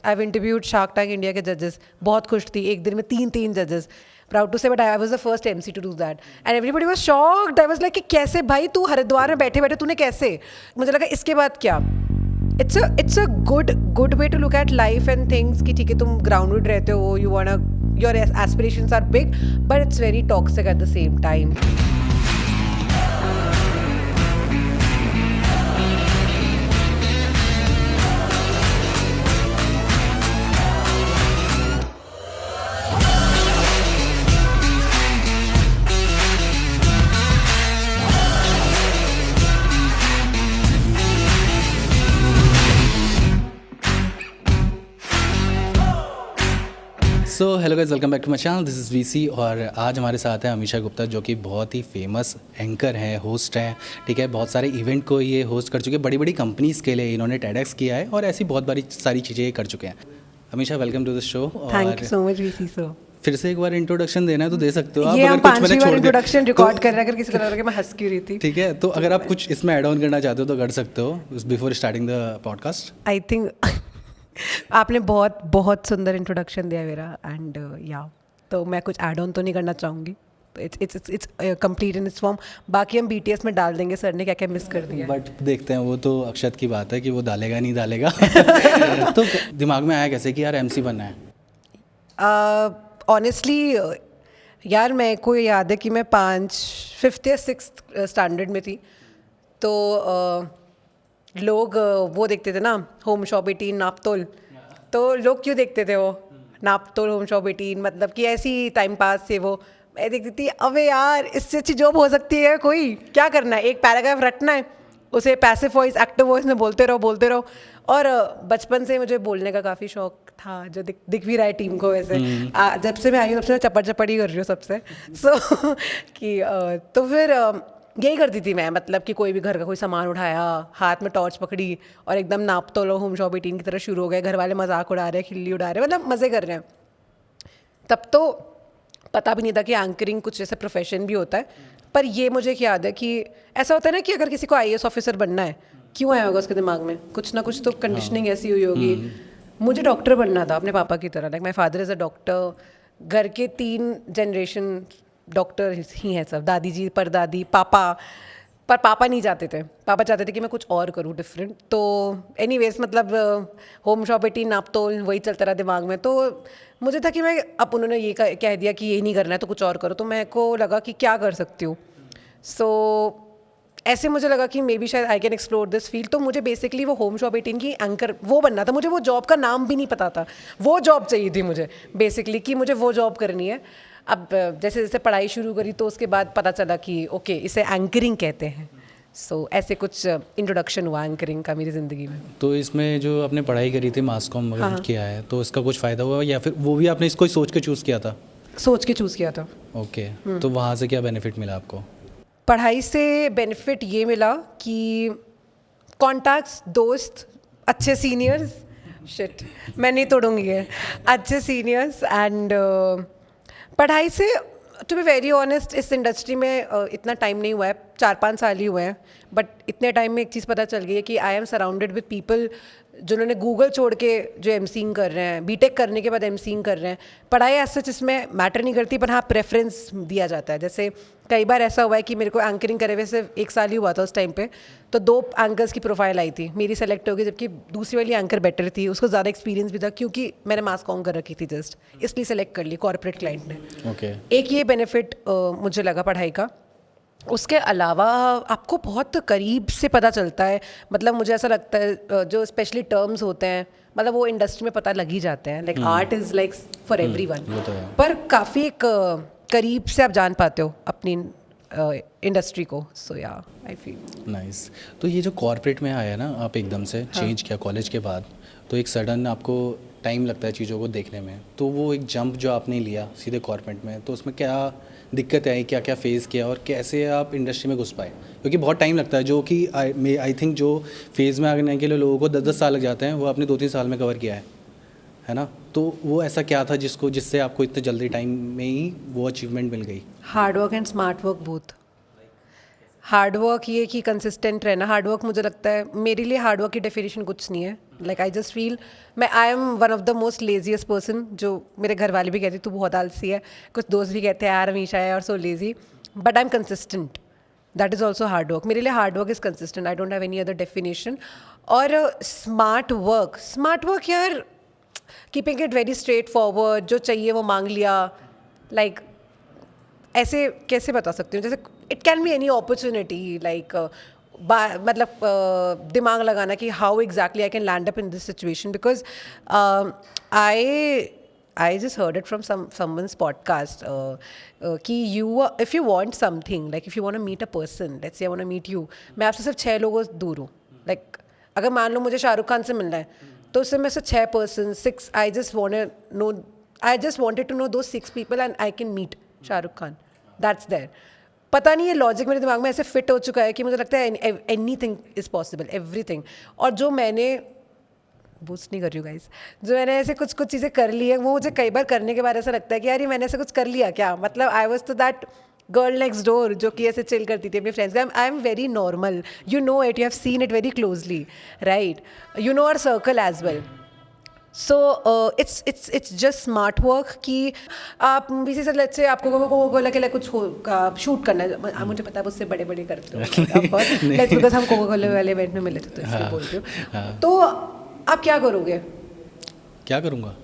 I've interviewed Shark Tank India के judges, बहुत खुश थी, एक दिन में 3 judges. Proud to say, but I was the first MC to do that. And everybody was shocked. I was like, कि कैसे भाई तू हरिद्वार में बैठे बैठे तूने कैसे? मुझे लगा इसके बाद क्या? It's a good way to look at life and things कि ठीक है तुम grounded रहते हो, you wanna, your aspirations are big, but it's very toxic at the same time. So hello guys, welcome back to my channel. This is VC और आज हमारे साथ है अमीशा गुप्ता, जो कि बहुत ही फेमस एंकर हैं, होस्ट हैं. ठीक है, बहुत सारे इवेंट को ये होस्ट कर चुके हैं, बड़ी बड़ी कंपनीज़ के लिए इन्होंने TEDx किया है और ऐसी बहुत सारी चीज़ें ये कर चुके हैं. Amisha, welcome to the show. Thank you so much वीसी. सो फिर से एक बार इंट्रोडक्शन देना है तो दे सकते हो आप. ये अगर हम कुछ मैंने 5वीं बार छोड़ इंट्रोडक्शन रिकॉर्ड कर रहे हैं, अगर किसी को लग रहा है कि मैं हंस क्यों रही थी. ठीक है, तो अगर आप कुछ इसमें ऐड ऑन करना चाहते हो तो कर सकते हो before starting the podcast. I think आपने बहुत बहुत सुंदर इंट्रोडक्शन दिया मेरा एंड या तो मैं कुछ ऐड ऑन तो नहीं करना चाहूँगी. It's complete in its form. बाकी हम BTS में डाल देंगे सर ने क्या क्या मिस कर दिया. बट देखते हैं, वो तो अक्षत की बात है कि वो डालेगा नहीं डालेगा. तो दिमाग में आया कैसे कि यार MC बनना है? ऑनेस्टली यार मेरे को याद है कि मैं 5th या 6th स्टैंडर्ड में थी तो लोग वो देखते थे ना, होम शॉप 18 नापतोल. तो लोग क्यों देखते थे वो नापतोल होम शॉप 18, मतलब कि ऐसी टाइम पास से वो मैं देखती थी. अबे यार इससे अच्छी जॉब हो सकती है कोई, क्या करना है, एक पैराग्राफ रटना है, उसे पैसिव वॉइस एक्टिव वॉइस में बोलते रहो. और बचपन से मुझे बोलने का काफ़ी शौक था, जो दिख भी रहा है टीम को वैसे. जब से मैं आई हूँ तब से मैं चपड़ ही कर रही हूँ सबसे. सो कि तो फिर यही करती थी मैं, मतलब कि कोई भी घर का कोई सामान उठाया, हाथ में टॉर्च पकड़ी और एकदम नाप तो लो होम शॉप 18 की तरह शुरू हो गए. घर वाले मजाक उड़ा रहे हैं, खिल्ली उड़ा रहे हैं, मतलब मज़े कर रहे हैं. तब तो पता भी नहीं था कि एंकरिंग कुछ जैसे प्रोफेशन भी होता है. पर ये मुझे याद है कि ऐसा होता है ना कि अगर किसी को IAS ऑफिसर बनना है, क्यों आया होगा उसके दिमाग में, कुछ ना कुछ तो कंडीशनिंग ऐसी हुई होगी. मुझे डॉक्टर बनना था अपने पापा की तरह. Like my father is a doctor. घर के 3 जनरेशन डॉक्टर ही हैं सब, दादी जी, परदादी, पापा. पर पापा नहीं चाहते थे, पापा चाहते थे कि मैं कुछ और करूँ डिफरेंट. तो एनीवेज मतलब होम शॉप 18 नापतोल वही चलता रहा दिमाग में. तो मुझे था कि मैं, अब उन्होंने ये कह दिया कि ये नहीं करना है तो कुछ और करो, तो मेरे को लगा कि क्या कर सकती हूँ. सो ऐसे मुझे लगा कि मे बी शायद I can explore this field. तो मुझे बेसिकली वो होम शॉप 18 की एंकर वो बनना था. मुझे वो जॉब का नाम भी नहीं पता था, वो जॉब चाहिए थी मुझे बेसिकली कि मुझे वो जॉब करनी है. अब जैसे जैसे पढ़ाई शुरू करी तो उसके बाद पता चला कि ओके इसे एंकरिंग कहते हैं. सो ऐसे कुछ इंट्रोडक्शन हुआ एंकरिंग का मेरी ज़िंदगी में. तो इसमें जो आपने पढ़ाई करी थी, मास कॉम वगैरह किया है, तो इसका कुछ फ़ायदा हुआ या फिर वो भी आपने इसको सोच के चूज़ किया था? सोच के चूज़ किया था. ओके. तो वहाँ से क्या बेनिफिट मिला आपको? पढ़ाई से बेनिफिट ये मिला कि कॉन्टैक्ट्स, दोस्त, अच्छे सीनियर्स, शिट मैं नहीं तोड़ूंगी है, अच्छे सीनियर्स एंड पढ़ाई से टू बी वेरी ऑनेस्ट इस इंडस्ट्री में इतना टाइम नहीं हुआ है, 4-5 साल ही हुए हैं. बट इतने टाइम में एक चीज़ पता चल गई है कि I am surrounded with people जिन्होंने गूगल छोड़ के जो MCing कर रहे हैं, BTech करने के बाद MCing कर रहे हैं. पढ़ाई ऐसा इसमें मैटर नहीं करती, पर हाँ प्रेफरेंस दिया जाता है. जैसे कई बार ऐसा हुआ है कि मेरे को एंकरिंग करे हुए सिर्फ 1 साल ही हुआ था उस टाइम पे, तो 2 एंकर्स की प्रोफाइल आई थी, मेरी सेलेक्ट हो गई, जबकि दूसरी वाली एंकर बेटर थी, उसको ज़्यादा एक्सपीरियंस भी था क्योंकि मैंने मास कॉम कर रखी थी जस्ट, इसलिए सेलेक्ट कर ली कॉर्पोरेट क्लाइंट ने. ओके. एक ये बेनिफिट मुझे लगा पढ़ाई का. उसके अलावा आपको बहुत करीब से पता चलता है, मतलब मुझे ऐसा लगता है जो स्पेशली टर्म्स होते हैं, मतलब वो इंडस्ट्री में पता लग ही जाते हैं. Like art is like for everyone, पर काफ़ी एक करीब से आप जान पाते हो अपनी इंडस्ट्री को. सो या आई फील नाइस. तो ये जो कॉर्पोरेट में आया ना, आप एकदम से चेंज किया कॉलेज के बाद, तो एक सडन आपको टाइम लगता है चीज़ों को देखने में, तो वो एक जंप जो आपने लिया सीधे कॉर्पोरेट में, तो उसमें क्या दिक्कत आई, क्या क्या फेस किया और कैसे आप इंडस्ट्री में घुस पाए? क्योंकि बहुत टाइम लगता है, जो कि आई थिंक जो फेज़ में आने के लिए लोगों को 10-10 साल लग जाते हैं, वो आपने 2-3 साल में कवर किया है ना. तो वो ऐसा क्या था जिससे आपको इतने जल्दी टाइम में ही वो अचीवमेंट मिल गई? Hard work and smart work both. Hard work ये कि कंसिस्टेंट रहना. हार्ड वर्क मुझे लगता है मेरे लिए हार्ड वर्क की डेफिनेशन कुछ नहीं है, like I just feel I am one of the most laziest person, जो मेरे घर वाले भी कहते तू बहुत आलसी है, कुछ दोस्त भी कहते हैं यार हमेशा है और so lazy, but I am consistent. That is also hard work. मेरे लिए hard work is consistent. I don't have any other definition. और स्मार्ट वर्क यार, keeping it very straight forward, जो चाहिए वो मांग लिया. लाइक ऐसे कैसे बता सकती हूँ, जैसे it can be any opportunity, like मतलब दिमाग लगाना कि how exactly I can land up in this situation. Because I just heard it from someone's podcast कि if you want something, like if you want to meet a person, let's say I want to meet you, मैं आपसे सिर्फ 6 लोगों से दूर हूँ. Like अगर मान लो मुझे शाहरुख खान से मिलना है, तो उससे मैं से 6 person, 6, I just wanted to know those 6 people and I can meet Shahrukh Khan. That's there. पता नहीं, ये लॉजिक मेरे दिमाग में ऐसे फिट हो चुका है कि मुझे लगता है एनीथिंग इज़ पॉसिबल, एवरीथिंग. और जो मैंने बूस्ट नहीं कर रही हूँ गाइस, जो मैंने ऐसे कुछ चीज़ें कर ली है, वो मुझे कई बार करने के बाद ऐसा लगता है कि यार ये मैंने ऐसा कुछ कर लिया क्या. मतलब I was to that girl next door जो कि ऐसे चिल करती थी अपने friends. I am very normal, you know it, you have seen it very closely, right. You know our circle as well. So it's just smart work कि आप किसी से लेट्स से आपको कोका-कोला के लिए कुछ शूट करना है, मुझे पता है उससे बड़े करते हो लेट्स बिकॉज हम कोका-कोला वाले इवेंट में मिले थे तो इसलिए बोल रही हूँ. तो आप क्या करोगे? क्या करूँगा?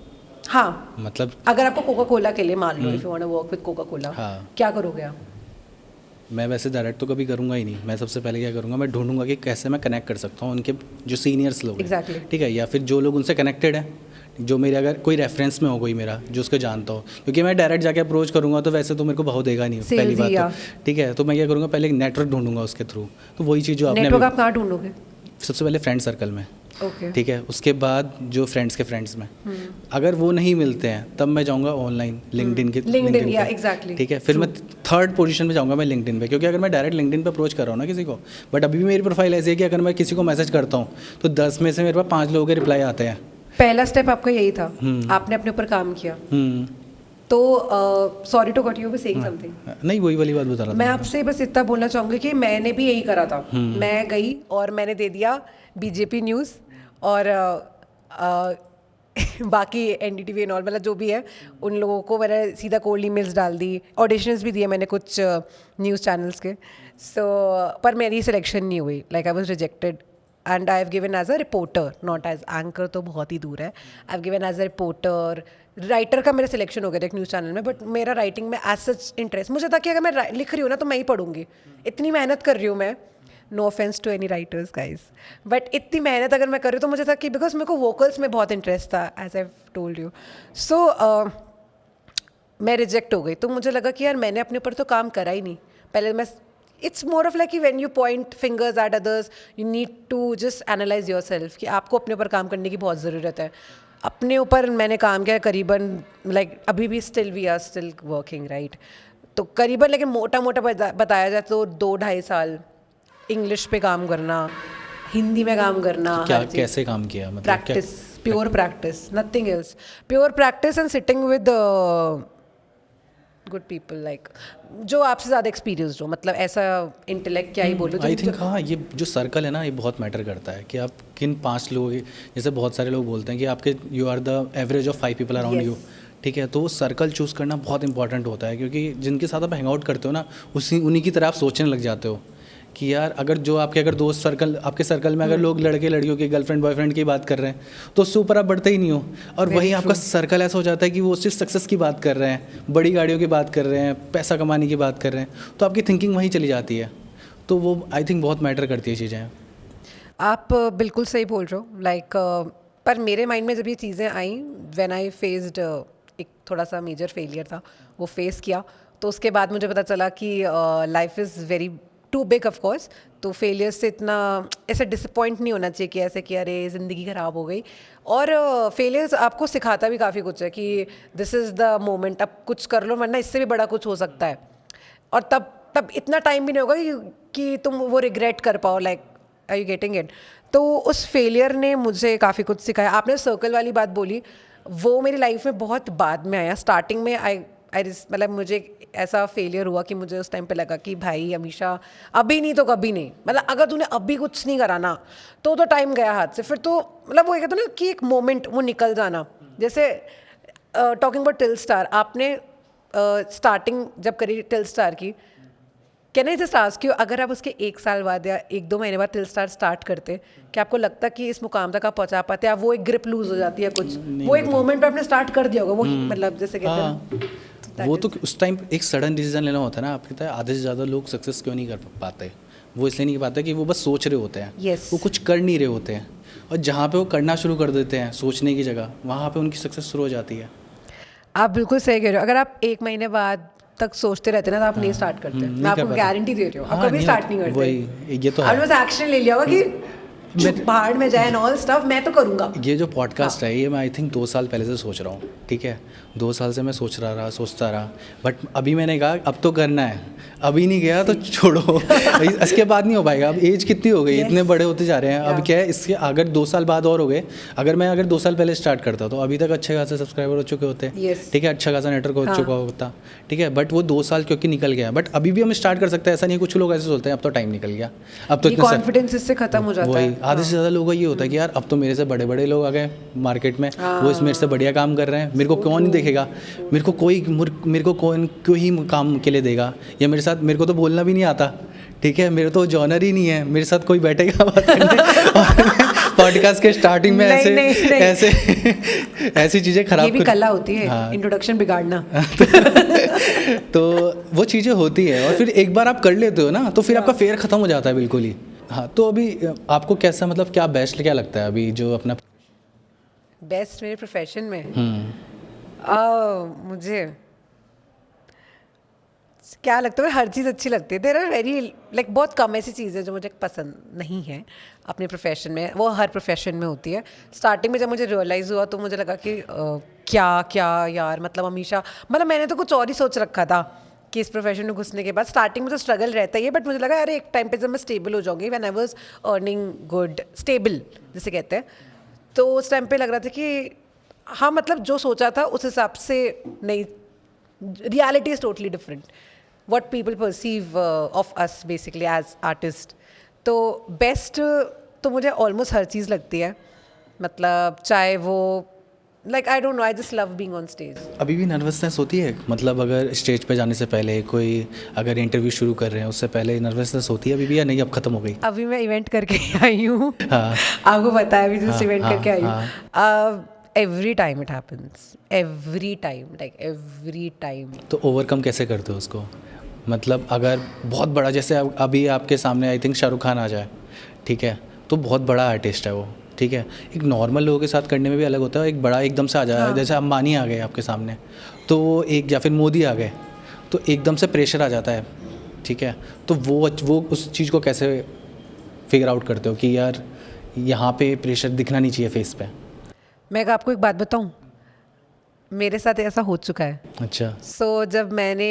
हाँ, मतलब अगर आपको कोका-कोला के लिए मान लो, if you want to work with Coca-Cola, क्या करोगे आप? मैं वैसे डायरेक्ट तो कभी करूँगा ही नहीं. मैं सबसे पहले क्या करूँगा, मैं ढूंढूंगा कि कैसे मैं कनेक्ट कर सकता हूँ उनके जो सीनियर्स लोग Exactly. ठीक है, या फिर जो लोग उनसे कनेक्टेड है, जो मेरे अगर कोई रेफरेंस में हो कोई मेरा जो उसको जानता हो. क्योंकि मैं डायरेक्ट जाके अप्रोच करूँगा तो वैसे तो मेरे को बहुत देगा नहीं पहली बात तो, ठीक है. तो मैं क्या करूँगा, पहले एक नेटवर्क ढूंढूंगा उसके थ्रू. तो वही चीज़ जो आपने नेटवर्क आप कहाँ ढूंढोगे? सबसे पहले फ्रेंड सर्कल में, Okay. ठीक है. उसके बाद जो फ्रेंड्स के फ्रेंड्स में, अगर वो नहीं मिलते हैं तब मैं जाऊँगा ऑनलाइन लिंक्डइन या एग्जैक्टली, ठीक है. फिर मैं थर्ड पोजीशन में जाऊँगा मैं लिंक्डइन पे, क्योंकि अगर मैं डायरेक्ट लिंक्डइन पे अप्रोच कर रहा हूँ ना किसी को, बट अभी भी मेरी प्रोफाइल ऐसी है कि अगर मैं किसी को मैसेज करता हूँ तो 10 में से मेरे पास 5 लोगों के रिप्लाई आते हैं. पहला स्टेप आपका यही था, आपने अपने ऊपर काम किया. तो सॉरी टू कट यू, बस सेइंग समथिंग. नहीं, वही वाली बात बता रहा था मैं आपसे बस इतना बोलना चाहूँगी कि मैंने भी यही करा था. मैं गई और मैंने दे दिया बीजेपी न्यूज़ और बाकी NDTV एंड ऑल, मतलब जो भी है उन लोगों को मैंने सीधा कोल्ड ईमेल्स डाल दी. ऑडिशंस भी दिए मैंने कुछ न्यूज़ चैनल्स के. सो पर मेरी सिलेक्शन नहीं हुई. Like I was rejected and I have given as a reporter, not as anchor, तो बहुत ही दूर है. I have given as a reporter. Writer का मेरा सिलेक्शन हो गया था एक न्यूज़ चैनल में, बट मेरा राइटिंग में एज सच इंटरेस्ट, मुझे था कि अगर मैं लिख रही हूँ ना तो मैं ही पढ़ूंगी. इतनी मेहनत कर रही हूँ मैं, no offence to any writers guys, but इतनी मेहनत अगर मैं कर रही हूँ तो मुझे था कि बिकॉज मेरे को वोकल्स में बहुत इंटरेस्ट था, एज आई टोल्ड यू. सो मैं रिजेक्ट हो गई. तो मुझे लगा कि यार मैंने अपने ऊपर तो काम करा ही नहीं. पहले मैं, इट्स मोर ऑफ लाइक कि when you point fingers at others, you need to just analyse yourself कि आपको अपने ऊपर काम करने की बहुत ज़रूरत है. अपने ऊपर मैंने काम किया करीबन, लाइक अभी भी still we are still working, right. तो करीबन, लेकिन मोटा बताया जाए तो 2-2.5 साल इंग्लिश पे काम करना, हिंदी में काम करना. क्या कैसे काम किया? मतलब practice, pure practice, nothing else. Pure practice and sitting with good people, like जो आपसे ज़्यादा एक्सपीरियंस हो. मतलब ऐसा इंटेलेक्ट क्या ही बोलो. आई थिंक हाँ, ये जो सर्कल है ना, ये बहुत मैटर करता है कि आप किन 5 लोगों के, जैसे बहुत सारे लोग बोलते हैं कि आपके you are the average of 5 people around you, ठीक है. तो वो सर्कल चूज़ करना बहुत इंपॉर्टेंट होता है, क्योंकि जिनके साथ आप हैंग आउट करते हो ना, उन्हीं की तरह आप सोचने लग जाते हो कि यार अगर जो आपके अगर दोस्त सर्कल, आपके सर्कल में अगर लोग लड़के लड़कियों की गर्लफ्रेंड बॉयफ्रेंड की बात कर रहे हैं तो उससे ऊपर आप बढ़ते ही नहीं हो. और वही आपका सर्कल ऐसा हो जाता है कि वो सिर्फ सक्सेस की बात कर रहे हैं, बड़ी गाड़ियों की बात कर रहे हैं, पैसा कमाने की बात कर रहे हैं, तो आपकी थिंकिंग वहीं चली जाती है. तो वो आई थिंक बहुत मैटर करती है चीज़ें. आप बिल्कुल सही बोल रहे हो. लाइक पर मेरे माइंड में जब ये चीज़ें आई, व्हेन आई फेस्ड एक थोड़ा सा मेजर फेलियर था, वो फेस किया, तो उसके बाद मुझे पता चला कि life is very too big of course. तो फेलियर से इतना ऐसे डिसअपॉइंट नहीं होना चाहिए कि ऐसे कि अरे ज़िंदगी ख़राब हो गई. और फेलियर्स आपको सिखाता भी काफ़ी कुछ है कि दिस इज़ द मोमेंट, अब कुछ कर लो वरना इससे भी बड़ा कुछ हो सकता है. और तब इतना टाइम भी नहीं होगा कि तुम वो रिग्रेट कर पाओ. Like are you getting it? तो उस फेलियर ने मुझे काफ़ी कुछ सिखाया. आपने सर्कल वाली बात बोली, वो मेरी लाइफ में बहुत बाद में आया. स्टार्टिंग में आई मतलब मुझे ऐसा फेलियर हुआ कि मुझे उस टाइम पे लगा कि भाई हमेशा अभी नहीं तो कभी नहीं, मतलब अगर तूने अभी कुछ नहीं करा ना तो टाइम गया हाथ से, फिर तो मतलब वो कहते हैं ना कि एक मोमेंट वो निकल जाना। जैसे टॉकिंग अबाउट टिल स्टार, आपने स्टार्टिंग जब करी टिल स्टार की, can I just ask you, अगर आप उसके 1 साल बाद या 1-2 महीने बाद टिल स्टार स्टार्ट करते, क्या आपको लगता कि इस मुकाम तक आप पहुंचा पाते? आप वो एक ग्रिप लूज हो जाती है कुछ, वो एक मोमेंट पे आपने स्टार्ट कर दिया होगा वो मतलब जैसे कहते हैं ना, वो तो उस टाइम एक सडन डिसीजन लेना होता है ना। आपके आधे से ज़्यादा लोग सक्सेस क्यों नहीं कर पाते? वो इसलिए नहीं कर पाते कि वो बस सोच रहे होते हैं, Yes. वो कुछ कर नहीं रहे होते हैं। और जहाँ पे वो करना शुरू कर देते हैं सोचने की जगह, वहाँ पे उनकी सक्सेस शुरू हो जाती है। आप बिल्कुल सही कह रहे हो। अगर आप 1 महीने बाद तक सोचते रहते ना तो आप नहीं स्टार्ट करते। मैं नहीं कर आपको पाते। गारंटी दे रही हूँ, आप हाँ, कभी नहीं स्टार्ट नहीं करते। वही, ये तो है। आपने बस एक्शन ले लिया होगा कि बाहर में जाए एंड ऑल स्टफ, मैं तो करूँगा। ये जो पॉडकास्ट है ये मैं आई थिंक 2 साल पहले से सोच रहा हूँ, ठीक है। 2 साल से मैं सोचता रहा, बट अभी मैंने कहा अब तो करना है, अभी नहीं गया तो छोड़ो। इसके बाद नहीं हो पाएगा। अब एज कितनी हो गई, इतने बड़े होते जा रहे हैं। अब क्या है, इसके अगर 2 साल बाद और हो गए, अगर 2 साल पहले स्टार्ट करता तो अभी तक अच्छे खासे सब्सक्राइबर हो चुके होते, ठीक है, अच्छा खासा नेटवर्क हो चुका होता, ठीक है। बट वो 2 साल क्योंकि निकल गया, बट अभी भी हम स्टार्ट कर सकते हैं, ऐसा नहीं। कुछ लोग ऐसे सोचते हैं अब तो टाइम निकल गया, अब तो इतने कॉन्फिडेंस इससे खत्म हो जाता है। वही आधे से ज़्यादा लोगों का ये होता है कि यार अब तो मेरे से बड़े बड़े लोग आ गए मार्केट में, वो इस मेरे से बढ़िया काम कर रहे हैं, मेरे को कौन नहीं देखेगा, मेरे को कौन क्यों ही काम के लिए देगा, या मेरे को तो बोलना भी नहीं आता, ठीक है, मेरे तो जॉनर ही नहीं है, मेरे साथ कोई बैठेगा बात करने। पॉडकास्ट के स्टार्टिंग में ऐसे ऐसी चीज़ें खराब, ये भी कला होती है, हाँ। इंट्रोडक्शन बिगाड़ना। तो वो चीज़ें होती है, और फिर एक बार आप कर लेते हो ना तो फिर आपका फेयर ख़त्म हो जाता है बिल्कुल ही। हाँ, तो अभी आपको कैसा, मतलब क्या बेस्ट क्या लगता है अभी जो अपना बेस्ट मेरे प्रोफेशन में? मुझे क्या लगता है, हर चीज़ अच्छी लगती है। देर आर वेरी लाइक बहुत कम ऐसी चीज़ें जो मुझे पसंद नहीं है अपने प्रोफेशन में, वो हर प्रोफेशन में होती है। स्टार्टिंग में जब मुझे रियलाइज़ हुआ तो मुझे लगा कि क्या यार, मतलब हमेशा, मतलब मैंने तो कुछ और ही सोच रखा था कि इस प्रोफेशन में घुसने के बाद। स्टार्टिंग में तो स्ट्रगल रहता ही है, बट मुझे लगा अरे एक टाइम पे जब मैं स्टेबल हो जाऊंगी, when I was earning good, stable जिसे कहते हैं, तो उस टाइम पे लग रहा था कि हाँ, मतलब जो सोचा था उस हिसाब से नहीं, reality is totally different, what people perceive of us basically as artist। तो बेस्ट तो मुझे ऑलमोस्ट हर चीज़ लगती है, मतलब चाहे वो like I don't know, I just love being on stage. अभी भी नर्वसनेस होती है, मतलब अगर स्टेज पे जाने से पहले कोई अगर इंटरव्यू शुरू कर रहे हैं उससे पहले नर्वसनेस होती है अभी भी, या नहीं अब ख़त्म हो गई? अभी मैं इवेंट करके आई हूँ। हाँ। आपको पता है, अभी जस्ट हाँ, इवेंट हाँ, करके आई हूँ। Every time it happens, every time, like every time. तो ओवरकम कैसे करते हो उसको? मतलब अगर बहुत बड़ा, जैसे अभी आपके सामने आई थिंक शाहरुख खान आ जाए, ठीक है, तो बहुत बड़ा आर्टिस्ट है वो, ठीक है। एक नॉर्मल लोगों के साथ करने में भी अलग होता है, एक बड़ा एकदम से आ जाए, हाँ। जैसे अंबानी आ गए आपके सामने, तो एक, या फिर मोदी आ गए, तो एकदम से प्रेशर आ जाता है, ठीक है। तो वो उस चीज़ को कैसे फिगर आउट करते हो कि यार यहाँ पे प्रेशर दिखना नहीं चाहिए फेस पे? मैं आपको एक बात बताऊँ, मेरे साथ ऐसा हो चुका है। अच्छा। जब मैंने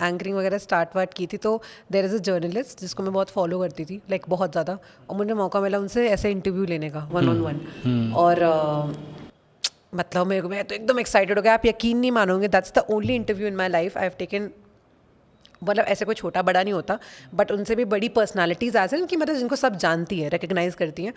एंकरिंग वगैरह स्टार्ट की थी, तो देयर इज़ अ जर्नलिस्ट जिसको मैं बहुत फॉलो करती थी, लाइक बहुत ज़्यादा, और मुझे मौका मिला उनसे ऐसे इंटरव्यू लेने का 1-on-1, और मतलब मैं तो एकदम एक्साइटेड हो गया। आप यकीन नहीं मानोगे, that's the only interview in my life I have taken, मतलब ऐसे कोई छोटा बड़ा नहीं होता, बट उनसे भी बड़ी पर्सनालिटीज़ आ जाए कि मतलब जिनको सब जानती है, रिकग्नाइज करती हैं,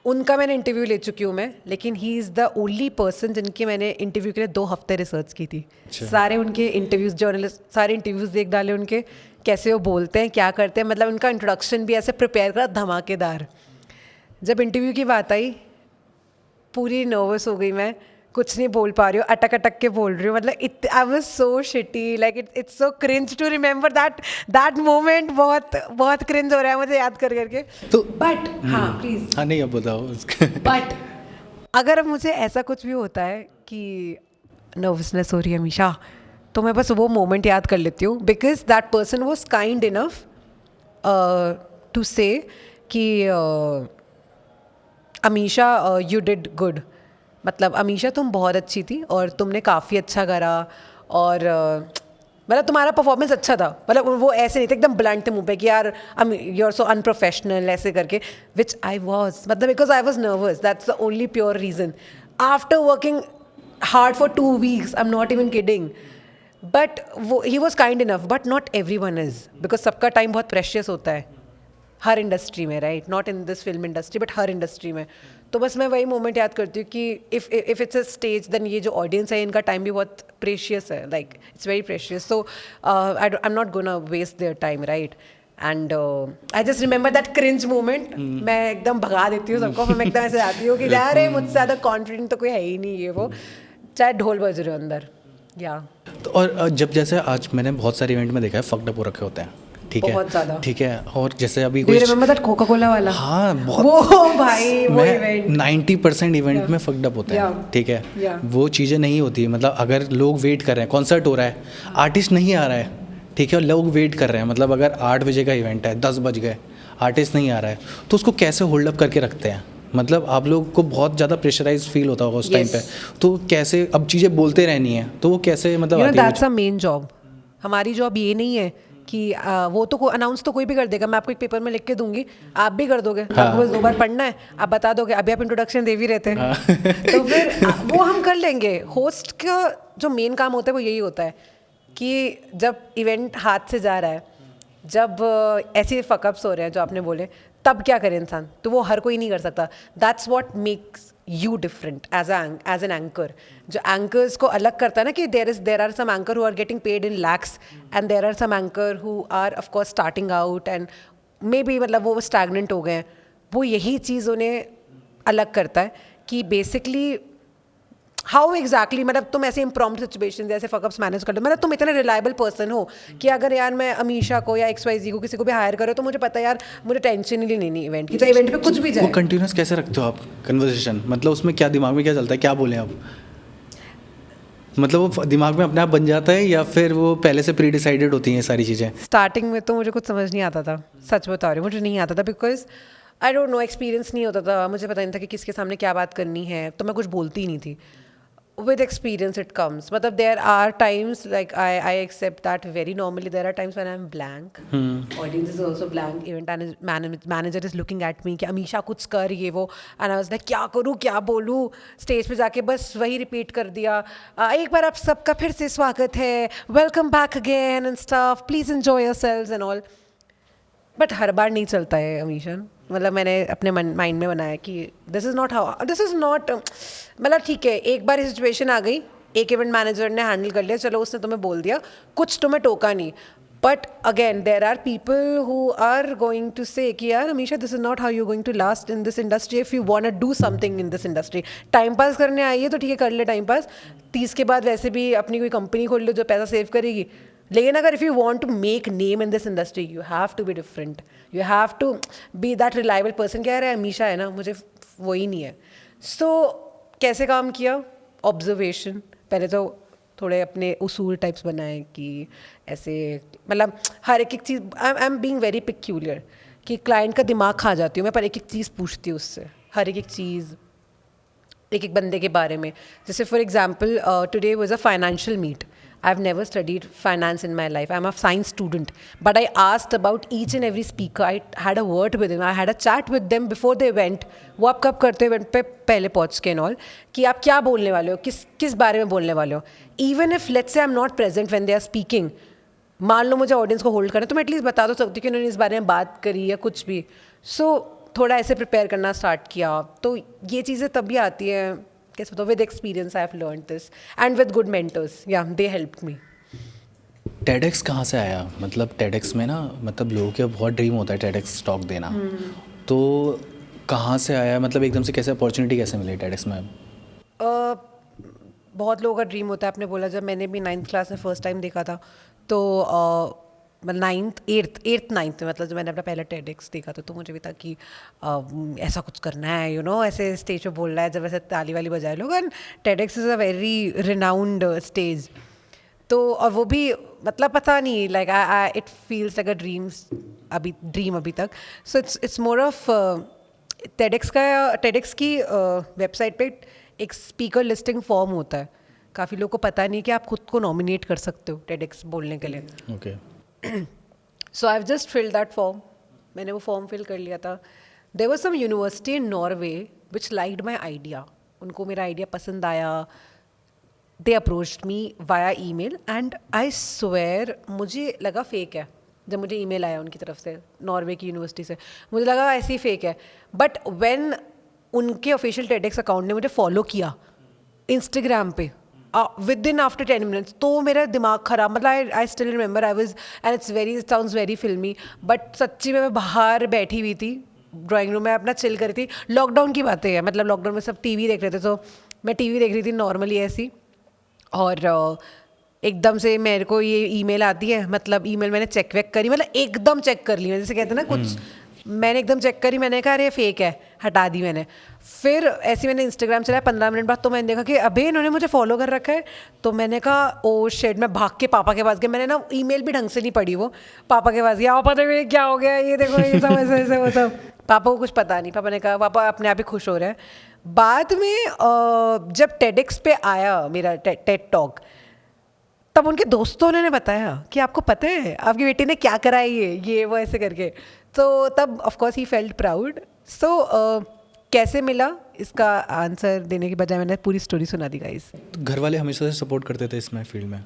उनका मैंने इंटरव्यू ले चुकी हूँ मैं। लेकिन he is the only person जिनके मैंने इंटरव्यू के लिए 2 हफ्ते रिसर्च की थी। सारे उनके इंटरव्यूज़, जर्नलिस्ट सारे इंटरव्यूज़ देख डाले उनके, कैसे वो बोलते हैं, क्या करते हैं, मतलब उनका इंट्रोडक्शन भी ऐसे प्रिपेयर करा धमाकेदार। जब इंटरव्यू की बात आई, पूरी नर्वस हो गई मैं, कुछ नहीं बोल पा रही हूँ, अटक के बोल रही हूँ, मतलब I was so shitty, like it's so cringe to remember that moment. बहुत क्रिंज हो रहा है मुझे याद करके। तो बट हाँ प्लीज, हाँ नहीं अब बताओ। बट अगर मुझे ऐसा कुछ भी होता है कि नर्वसनेस हो रही है हमेशा, तो मैं बस वो मोमेंट याद कर लेती हूँ, because that person was kind enough to say कि अमीशा यू डिड गुड, मतलब अमीशा तुम बहुत अच्छी थी और तुमने काफ़ी अच्छा करा, और मतलब तुम्हारा परफॉर्मेंस अच्छा था। मतलब वो ऐसे नहीं थे एकदम ब्लंट थे मुँह पे कि यार यू आर सो अनप्रोफेशनल ऐसे करके, विच आई वॉज, मतलब because I was nervous, that's the only pure reason. After working hard for 2 weeks, I am not even kidding, but वो ही was kind enough, but not every one is, because सबका time बहुत precious होता है हर industry में, right? Not in this film industry but हर industry में. तो बस मैं वही मोमेंट याद करती हूँ कि if it's a stage, then ये जो ऑडियंस है इनका टाइम भी बहुत प्रेशियस है, like it's very precious. So I am not gonna waste their time, right? And I just remember that cringe moment. मैं एकदम भगा देती हूँ सबको, मैं एकदम ऐसे आती हूँ कि यार मुझसे ज़्यादा कॉन्फिडेंट तो कोई है ही नहीं, ये वो चाहे ढोल बज रहे हो अंदर. या तो और जब जैसे आज मैंने बहुत सारे इवेंट में देखा है फक्ड अप हो रखे होते हैं, ठीक है, बहुत ज़्यादा. ठीक है. और जैसे अभी डू यू कुछ, रिमेंबर दैट कोका कोला वाला? हाँ बहुत, वो भाई वो मैं इवेंट 90% इवेंट में फक्ड अप होते हैं, Yeah. ठीक है. Yeah. वो चीज़ें नहीं होती है. मतलब अगर लोग वेट कर रहे हैं, कॉन्सर्ट हो रहा है, आर्टिस्ट नहीं आ रहा है, ठीक है, और लोग वेट कर रहे हैं. मतलब अगर 8 बजे का इवेंट है, 10 बज गए, आर्टिस्ट नहीं आ रहा है, तो उसको कैसे होल्ड अप करके रखते हैं? मतलब आप लोग को बहुत ज़्यादा प्रेशराइज फील होता होगा उस टाइम Yes. पे. तो कैसे अब चीज़ें बोलते रहनी है, तो वो कैसे मतलब यू नो आगे दैट्स अ मेन जॉब. हमारी जॉब ये नहीं है कि वो तो अनाउंस तो कोई भी कर देगा. मैं आपको एक पेपर में लिख के दूंगी, आप भी कर दोगे. आपको बस 2 बार पढ़ना है, आप बता दोगे. अभी आप इंट्रोडक्शन दे भी रहे थे. तो फिर वो हम कर लेंगे. होस्ट का जो मेन काम होता है वो यही होता है कि जब इवेंट हाथ से जा रहा है, जब ऐसे फकअप्स हो रहे हैं जो आपने बोले, तब क्या करे इंसान. तो वो हर कोई नहीं कर सकता. That's what makes you different as an anchor. जो एंकर्स को अलग करता है ना कि there are some anchor who are getting paid in lakhs and there are some anchor who are of course starting out and maybe मतलब वो stagnant हो गए हैं. वो यही चीज़ उन्हें अलग करता है कि बेसिकली हाउ एग्जैक्टली मतलब तुम ऐसे इम्प्रॉम्प्ट सिचुएशन जैसे फकअप्स मैनेज कर दो. मतलब तुम इतने रिलायबल पर्सन हो कि अगर यार मैं अमीशा को या XYZ को किसी को भी हायर करो तो मुझे पता है यार मुझे टेंशन ही नहीं इवेंट की, तो इवेंट पे कुछ भी वो जाए. कंटिन्यूस कैसे रखते हो आप कन्वर्सेशन? मतलब उसमें क्या दिमाग में क्या चलता है, क्या बोलें आप? मतलब वो दिमाग में अपने आप बन जाता है या फिर वो पहले से प्री डिसाइडेड होती हैं ये सारी चीज़ें? स्टार्टिंग में तो मुझे कुछ समझ नहीं आता था, सच बता रही हूँ. मुझे नहीं आता था because I don't no, experience नहीं होता था. मुझे पता नहीं था कि किसके सामने क्या बात करनी है, तो मैं कुछ बोलती ही नहीं थी. with experience it comes. मतलब there are times like I accept that very normally. There are times when I'm blank. Audience is also blank. Event manager is looking at me कि अमीशा कुछ कर ये वो, and I was like क्या करूँ क्या बोलूँ. स्टेज पे जाके बस वही रिपीट कर दिया. एक बार आप सबका फिर से स्वागत है, welcome back again and stuff, please enjoy yourselves and all. But हर बार नहीं चलता है अमीशन. मतलब मैंने अपने माइंड में बनाया कि दिस इज़ नॉट मतलब ठीक है, एक बार सिचुएशन आ गई, एक इवेंट मैनेजर ने हैंडल कर लिया, चलो उसने तुम्हें बोल दिया, कुछ तुम्हें टोका नहीं. But again there are people who are going to say कि यार Amisha this is not how you going to last in this industry. If you want to do something in this industry, time pass करने आई है तो ठीक है कर ले टाइम पास, 30 के बाद वैसे भी अपनी कोई कंपनी खोल लो जो पैसा सेव करेगी. लेकिन अगर if you want to make name in this industry you have to be different, you have to be that reliable person. क्या है अमीशा है ना, मुझे वही नहीं है. सो कैसे काम किया? ऑब्जर्वेशन. पहले तो थोड़े अपने उसूल टाइप्स बनाए कि ऐसे मतलब हर एक चीज़ I am being very peculiar कि क्लाइंट का दिमाग खा जाती हूँ मैं, पर एक चीज़ पूछती हूँ उससे, हर एक चीज़ एक बंदे के बारे में. जैसे for example today was a financial meet. I've never studied finance in my life. I'm a science student. But I asked about each and every speaker. I had a word with them. I had a chat with them before they went. वो आप कब करते हो event पे पहले पहुँच के all कि आप क्या बोलने वाले हो, किस बारे में बोलने वाले हो. Even if let's say I'm not present when they are speaking, मान लो मुझे ऑडियंस को होल्ड करना, तो मैं एटलीस्ट बता तो सकती हूँ कि उन्होंने इस बारे में बात करी या कुछ भी. सो थोड़ा ऐसे प्रिपेयर करना स्टार्ट किया. तो ये चीज़ें तभी आती हैं कैसे बताओ, with experience I have learned this and with good mentors. या दे हेल्प्ड मी. TEDx कहाँ से आया? मतलब TEDx में ना, मतलब लोगों का बहुत ड्रीम होता है TEDx टॉक देना. तो कहाँ से आया? मतलब एकदम से कैसे अपॉर्चुनिटी कैसे मिली TEDx में? बहुत लोगों का ड्रीम होता है. आपने बोला जब मैंने भी 9th क्लास में फर्स्ट टाइम देखा था, तो नाइन्थ एट्थ नाइन्थ में, मतलब जब मैंने अपना पहला TEDx देखा था, तो मुझे भी था कि ऐसा कुछ करना है, यू नो, ऐसे स्टेज पे बोलना है, जब ऐसे ताली वाली बजाए लोग. And TEDx is a very renowned stage. तो और वो भी मतलब पता नहीं, like it feels like a dream अभी तक. So it's more of TEDx की वेबसाइट पे एक स्पीकर लिस्टिंग फॉर्म होता है. काफ़ी लोगों को पता नहीं कि आप खुद को नॉमिनेट कर सकते हो TEDx बोलने के लिए. Okay. So I have just filled that form. मैंने वो फॉर्म फिल कर लिया था. There was some university in Norway which liked my idea. उनको मेरा आइडिया पसंद आया. They approached me via email and I swear मुझे लगा फेक है जब मुझे ईमेल आया उनकी तरफ से, नॉर्वे की यूनिवर्सिटी से, मुझे लगा ऐसे ही फेक है. बट व्हेन उनके ऑफिशियल टेडेक्स अकाउंट ने मुझे फॉलो किया इंस्टाग्राम पे विद इन आफ्टर 10 मिनट्स, तो मेरा दिमाग ख़राब, मतलब आई still remember I was, and it's sounds very फिल्मी, बट सच्ची में मैं बाहर बैठी हुई थी ड्राइंग रूम में, अपना चिल कर रही थी. लॉकडाउन की बातें हैं, मतलब लॉकडाउन में सब टीवी देख रहे थे, तो मैं टीवी देख रही थी नॉर्मली ऐसी, और एकदम से मेरे को ये ईमेल आती है. मतलब ईमेल मैंने चेक वेक करी, मतलब एकदम चेक कर ली, जैसे कहते हैं ना कुछ, मैंने एकदम चेक करी, मैंने कहा अरे फेक है, हटा दी मैंने. फिर ऐसे मैंने इंस्टाग्राम चलाया 15 मिनट बाद, तो मैंने देखा कि अबे इन्होंने मुझे फॉलो कर रखा है. तो मैंने कहा ओ शेड, मैं भाग के पापा के पास गई. मैंने ना ईमेल भी ढंग से नहीं पढ़ी, वो पापा के पास गया, पापा देखो ये क्या हो गया, ये देखो ये सब ऐसे ऐसे वो सब. पापा को कुछ पता नहीं. पापा ने कहा, पापा अपने आप ही खुश हो रहे हैं. बाद में जब टेडेक्स पे आया मेरा टेड टॉक, तब उनके दोस्तों ने बताया कि आपको पता है आपकी बेटी ने क्या करा है, ये वो ऐसे करके. तो तब ऑफ कोर्स ही फेल्ट प्राउड. सो कैसे मिला, इसका आंसर देने के बजाय मैंने पूरी स्टोरी सुना दी गाइस. घर वाले हमेशा से सपोर्ट करते थे इसमें, फील्ड में?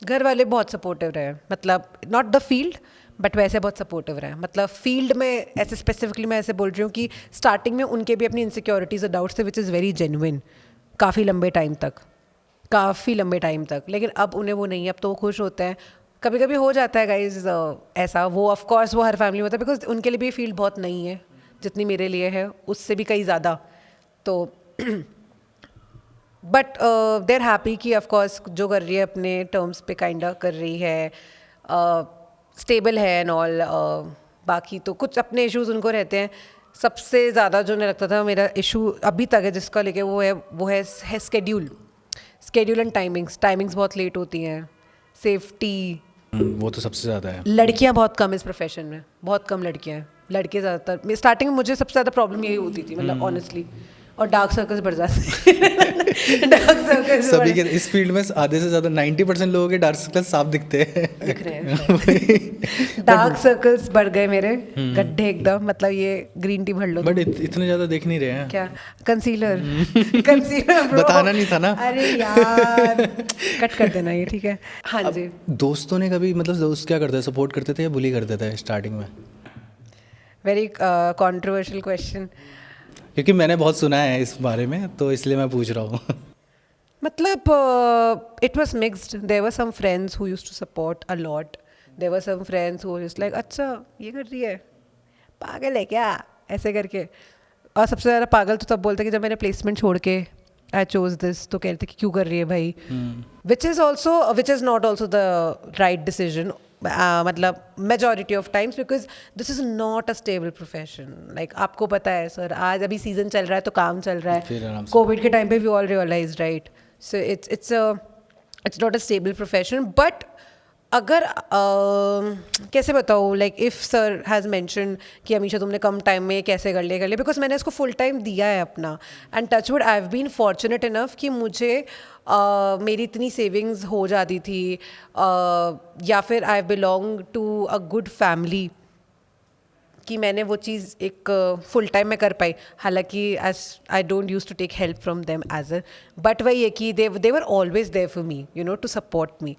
घर वाले बहुत सपोर्टिव रहे, मतलब नॉट द फील्ड बट वैसे बहुत सपोर्टिव रहे. मतलब फील्ड में ऐसे स्पेसिफिकली मैं ऐसे बोल रही हूँ कि स्टार्टिंग में उनके भी अपनी इनसिक्योरिटीज़ और डाउट्स थे, विच इज़ वेरी जेन्युइन, काफ़ी लंबे टाइम तक. लेकिन अब उन्हें वो नहीं है, अब तो वो खुश होते हैं. कभी कभी हो जाता है गाइज ऐसा, वो ऑफ कोर्स वो हर फैमिली में होता है, बिकॉज उनके लिए भी फील्ड बहुत नहीं है जितनी मेरे लिए है, उससे भी कई ज़्यादा. तो बट दे आर हैप्पी कि ऑफ कोर्स जो कर रही है अपने टर्म्स पे काइंडा कर रही है, स्टेबल है एंड ऑल. बाकी तो कुछ अपने इश्यूज उनको रहते हैं. सबसे ज़्यादा जो मुझे लगता था मेरा इशू अभी तक है जिसका लेके वो है स्केड्यूल एंड टाइमिंग्स बहुत लेट होती हैं. सेफ्टी, वो तो सबसे ज़्यादा है. लड़कियां बहुत कम इस प्रोफेशन में, बहुत कम लड़कियां हैं. लड़के ज़्यादातर, स्टार्टिंग में मुझे सबसे ज़्यादा प्रॉब्लम यही होती थी, मतलब ऑनेस्टली. और डार्क सर्कल्स बढ़ जाते डार्क सर्कल्स सभी के इस फील्ड में आधे से ज़्यादा 90% लोगों के डार्क सर्कल्स साफ दिखते हैं. दिख रहे हैं. डार्क सर्कल्स बढ़ गए मेरे, गड्ढे एकदम, मतलब ये ग्रीन टी भर लो. बट इतने ज़्यादा दिख नहीं रहे हैं. क्या कंसीलर बताना नहीं था ना. अरे यार कट कर देना ये, ठीक है. हाँ जी. दोस्तों ने कभी, मतलब दोस्त क्या करते थे, सपोर्ट करते थे या बुली करते थे स्टार्टिंग में? Very controversial question. क्योंकि मैंने बहुत सुना है इस बारे में, तो इसलिए मैं पूछ रहा हूँ. मतलब it was mixed. There were some friends who used to support a lot. There were some friends who was like अच्छा ये कर रही है, पागल है क्या, ऐसे करके. और सबसे ज़्यादा पागल तो तब बोलते कि जब मैंने प्लेसमेंट छोड़ के आई चोज दिस, तो कहते कि क्यों कर रही है भाई, which is not also the right decision. मतलब majority of times, because this is not a stable profession. Like आपको पता है सर, आज अभी सीजन चल रहा है तो काम चल रहा है. कोविड के टाइम पे we all realise, right. So it's not a stable profession. But अगर कैसे बताऊँ, like if sir has mention कि अमीशा तुमने कम टाइम में कैसे कर लिया, बिकॉज मैंने इसको फुल टाइम दिया है अपना. And touchwood I have been fortunate enough कि मुझे मेरी इतनी सेविंग्स हो जाती थी, या फिर I belong to a good family कि मैंने वो चीज़ एक फुल टाइम में कर पाई. हालांकि as I don't use to take help from them as a, but वही है कि they were always there for me, you know, to support me.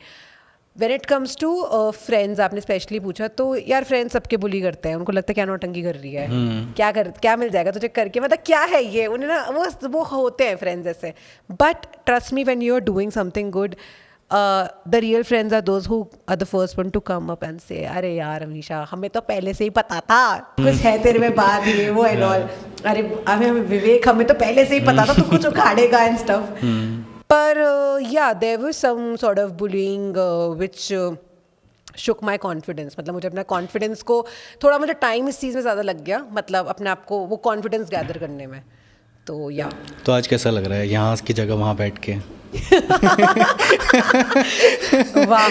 When it comes to friends, आपने स्पेशली पूछा, तो यार फ्रेंड्स सबके बुली करते हैं. उनको लगता है क्या नौटंकी कर रही है, क्या मिल जाएगा तुझे करके, मतलब क्या है ये, उन्हें ना वो होते हैं फ्रेंड्स ऐसे. But trust me, when you are doing something good, the real friends are those who are the first one to come up and say अरे यार अमीशा हमें तो पहले से ही पता था कुछ है तेरे में बात, ये वो एंड ऑल. अरे हमें विवेक, हमें तो पहले से ही पता था तू कुछ उखाड़ेगा एंड स्टफ. पर yeah, there was some sort of bullying which shook my confidence. मतलब मुझे अपना कॉन्फिडेंस को थोड़ा, मुझे टाइम इस चीज़ में ज़्यादा लग गया, मतलब अपने आप को वो कॉन्फिडेंस गैदर करने में. तो या तो आज कैसा लग रहा है यहाँ की जगह वहाँ बैठ के? वाह.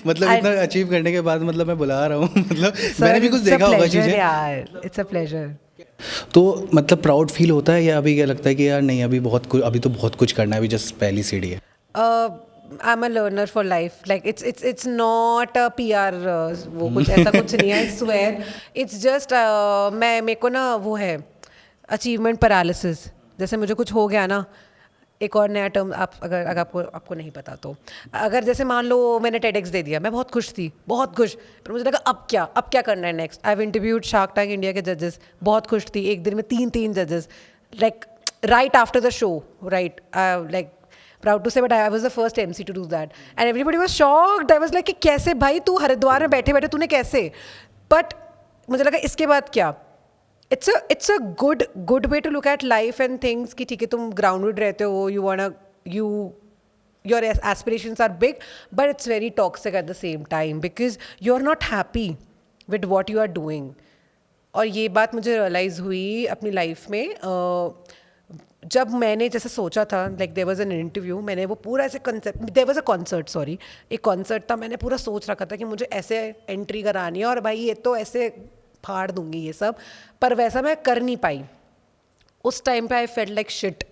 मतलब इतना अचीव करने के बाद, मतलब मैं बुला रहा हूँ, मतलब मैंने भी कुछ देखा होगा चीज़ें यार. It's a pleasure. तो मतलब प्राउड फील होता है, या अभी क्या लगता है कि यार नहीं अभी तो बहुत कुछ करना है, अभी जस्ट पहली सीढ़ी है? I am a learner for life. Like it's not a PR, वो कुछ ऐसा कुछ नहीं है. आई स्वेयर इट्स जस्ट मेरे को ना वो है अचीवमेंट पैरालिसिस. जैसे मुझे कुछ हो गया ना, एक और नया टर्म आप अगर आपको नहीं पता तो, अगर जैसे मान लो मैंने TEDx दे दिया, मैं बहुत खुश थी, बहुत खुश, पर मुझे लगा अब क्या करना है next. I have interviewed shark tank India के जजेस, बहुत खुश थी, एक दिन में 3 जजेस, like right after the show, right, like proud to say, but I was the first MC to do that, and everybody was shocked. I was like कि कैसे भाई, तू हरिद्वार में बैठे बैठे तूने कैसे. But मुझे लगा इसके बाद क्या. It's a good way to look at life and things कि ठीक है तुम grounded रहते हो, your aspirations are big, but it's very toxic at the same time because you're not happy with what you are doing. और ये बात मुझे रियलाइज़ हुई अपनी लाइफ में जब मैंने जैसे सोचा था, like there was an interview, मैंने वो पूरा ऐसे concept, there was a concert, sorry, एक कॉन्सर्ट था, मैंने पूरा सोच रखा था कि मुझे ऐसे एंट्री करानी है और भाई ये तो ऐसे फाड़ दूंगी ये सब, पर वैसा मैं कर नहीं पाई. उस टाइम पे I felt like shit,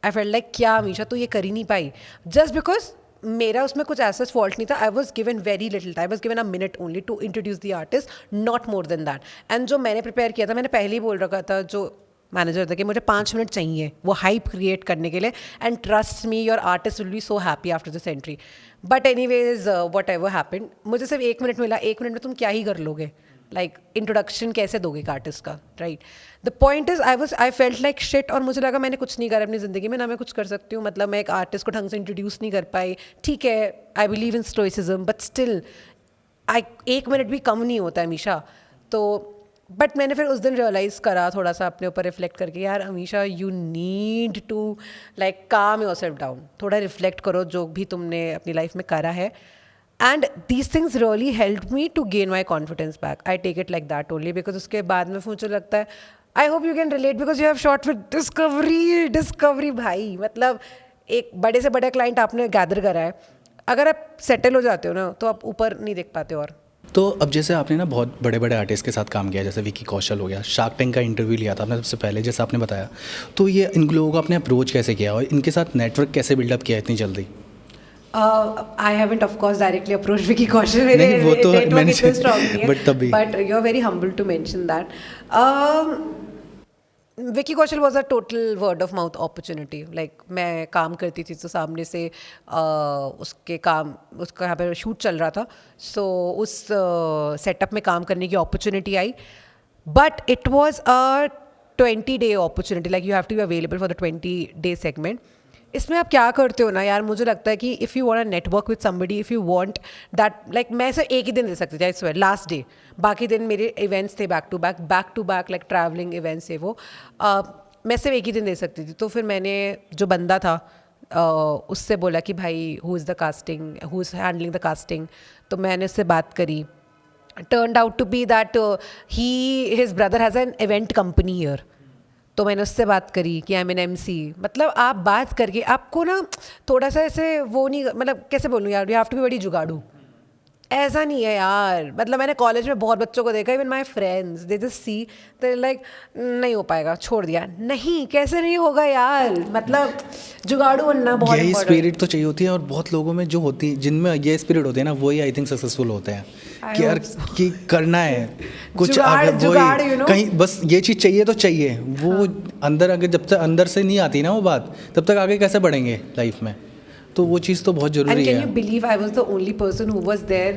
I felt like क्या हमेशा तो ये कर ही नहीं पाई, जस्ट बिकॉज मेरा उसमें कुछ ऐसा फॉल्ट नहीं था. I was given very little time, I was given a minute only to introduce the artist, not more than that. And जो मैंने प्रिपेयर किया था, मैंने पहले ही बोल रखा था जो मैनेजर था कि मुझे 5 मिनट चाहिए वो हाइप क्रिएट करने के लिए, and trust me your artist will be so happy after this entry. But any ways what ever happen, मुझे सिर्फ 1 मिनट मिला. 1 मिनट में तुम क्या ही कर लोगे, लाइक इंट्रोडक्शन कैसे दोगे एक आर्टिस्ट का, right. The point is I felt like shit, और मुझे लगा मैंने कुछ नहीं करा अपनी ज़िंदगी में, ना मैं कुछ कर सकती हूँ. मतलब मैं एक आर्टिस्ट को ढंग से इंट्रोड्यूस नहीं कर पाई. ठीक है, I believe in stoicism, but still 1 minute भी कम नहीं होता है हमेशा. तो बट मैंने फिर उस दिन रियलाइज़ करा थोड़ा सा अपने ऊपर रिफ्लेक्ट करके, यार हमेशा you need to like calm yourself down, थोड़ा रिफ्लेक्ट करो जो भी तुमने अपनी लाइफ में करा है. And these things really help me to gain my confidence back. I take it like that only because उसके बाद में मुझे लगता है, I hope you can relate because you have shot with Discovery भाई. मतलब एक बड़े से बड़े क्लाइंट आपने गैदर करा है, अगर आप सेटल हो जाते हो ना तो आप ऊपर नहीं देख पाते. और तो अब जैसे आपने ना बहुत बड़े बड़े आर्टिस्ट के साथ काम किया, जैसे विकी कौशल हो गया, शार्क टैंक का इंटरव्यू लिया था आपने सबसे पहले जैसे आपने बताया, तो ये इन लोगों को आपने अप्रोच कैसे किया और इनके साथ नेटवर्क कैसे बिल्डअप किया इतनी जल्दी? I haven't of course directly approach Vicky Kaushal, मेरे नहीं, वो तो मैंने इतने स्ट्रांग नहीं है, बट तभी but you are very humble to mention that. Vicky Kaushal was a total word of mouth opportunity. Like मैं काम करती थी तो सामने से उसका यहाँ पर शूट चल रहा था, सो उस सेटअप में काम करने की अपॉर्चुनिटी आई. But it was a 20-day opportunity, like you have to be available for the 20-day segment. इसमें आप क्या करते हो ना यार, मुझे लगता है कि if you want network with somebody, if you want that, like मैं सिर्फ एक ही दिन दे सकती थी, आई स्वेयर, लास्ट डे. बाकी दिन मेरे इवेंट्स थे back to back like travelling events थे वो. मैं सिर्फ एक ही दिन दे सकती थी. तो फिर मैंने जो बंदा था उससे बोला कि भाई who is handling the casting. तो मैंने उससे बात करी. turned out to be that his brother has an event company here. तो मैंने उससे बात करी कि आई एम एन MC. मतलब आप बात करके आपको ना थोड़ा सा ऐसे वो नहीं, मतलब कैसे बोलूँ यार, यू हैव टू बी बड़ी जुगाड़ू. ऐसा नहीं है यार, मतलब मैंने कॉलेज में बहुत बच्चों को देखा, even my friends, they just see they like नहीं हो पाएगा, छोड़ दिया. नहीं, कैसे नहीं होगा यार, मतलब जुगाड़ू बनना बहुत यही important. स्पिरिट तो चाहिए होती है, और बहुत लोगों में जो होती है, जिनमें ये स्पिरिट होती है ना, वही आई थिंक सक्सेसफुल होते हैं कि यार कि करना है कुछ, अगर वही कहीं बस ये चीज़ चाहिए तो चाहिए वो अंदर, अगर जब तक अंदर से नहीं आती ना वो बात, तब तक आगे कैसे बढ़ेंगे लाइफ में. तो वो चीज़ तो बहुत ज़रूरी है. And can you believe I was the only person who was there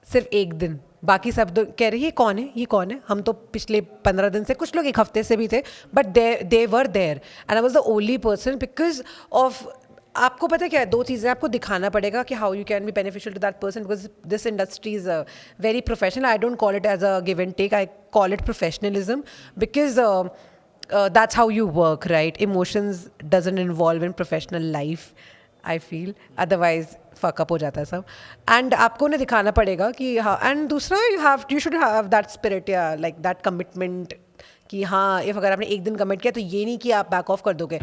सिर्फ एक दिन, बाकी सब तो कह रहे ये कौन है, हम तो पिछले 15 दिन से, कुछ लोग 1 हफ्ते से भी थे, but they were there and I was the only person because of. आपको पता है क्या है, 2 चीज़ें आपको दिखाना पड़ेगा कि how you can be beneficial to that person, because this industry is very professional. I don't call it as a give and take, I call it professionalism because that's how you work, right? Emotions doesn't involve in professional life, I feel. Otherwise fuck up हो जाता है सब. And आपको उन्हें दिखाना पड़ेगा कि हाँ. And दूसरा you should have that spirit, yeah, like that commitment कि हाँ, if अगर आपने एक दिन कमिट किया तो ये नहीं कि आप बैक ऑफ कर दोगे.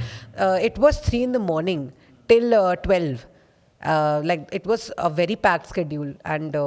It was 3 in the morning till 12. Like it was a very packed schedule and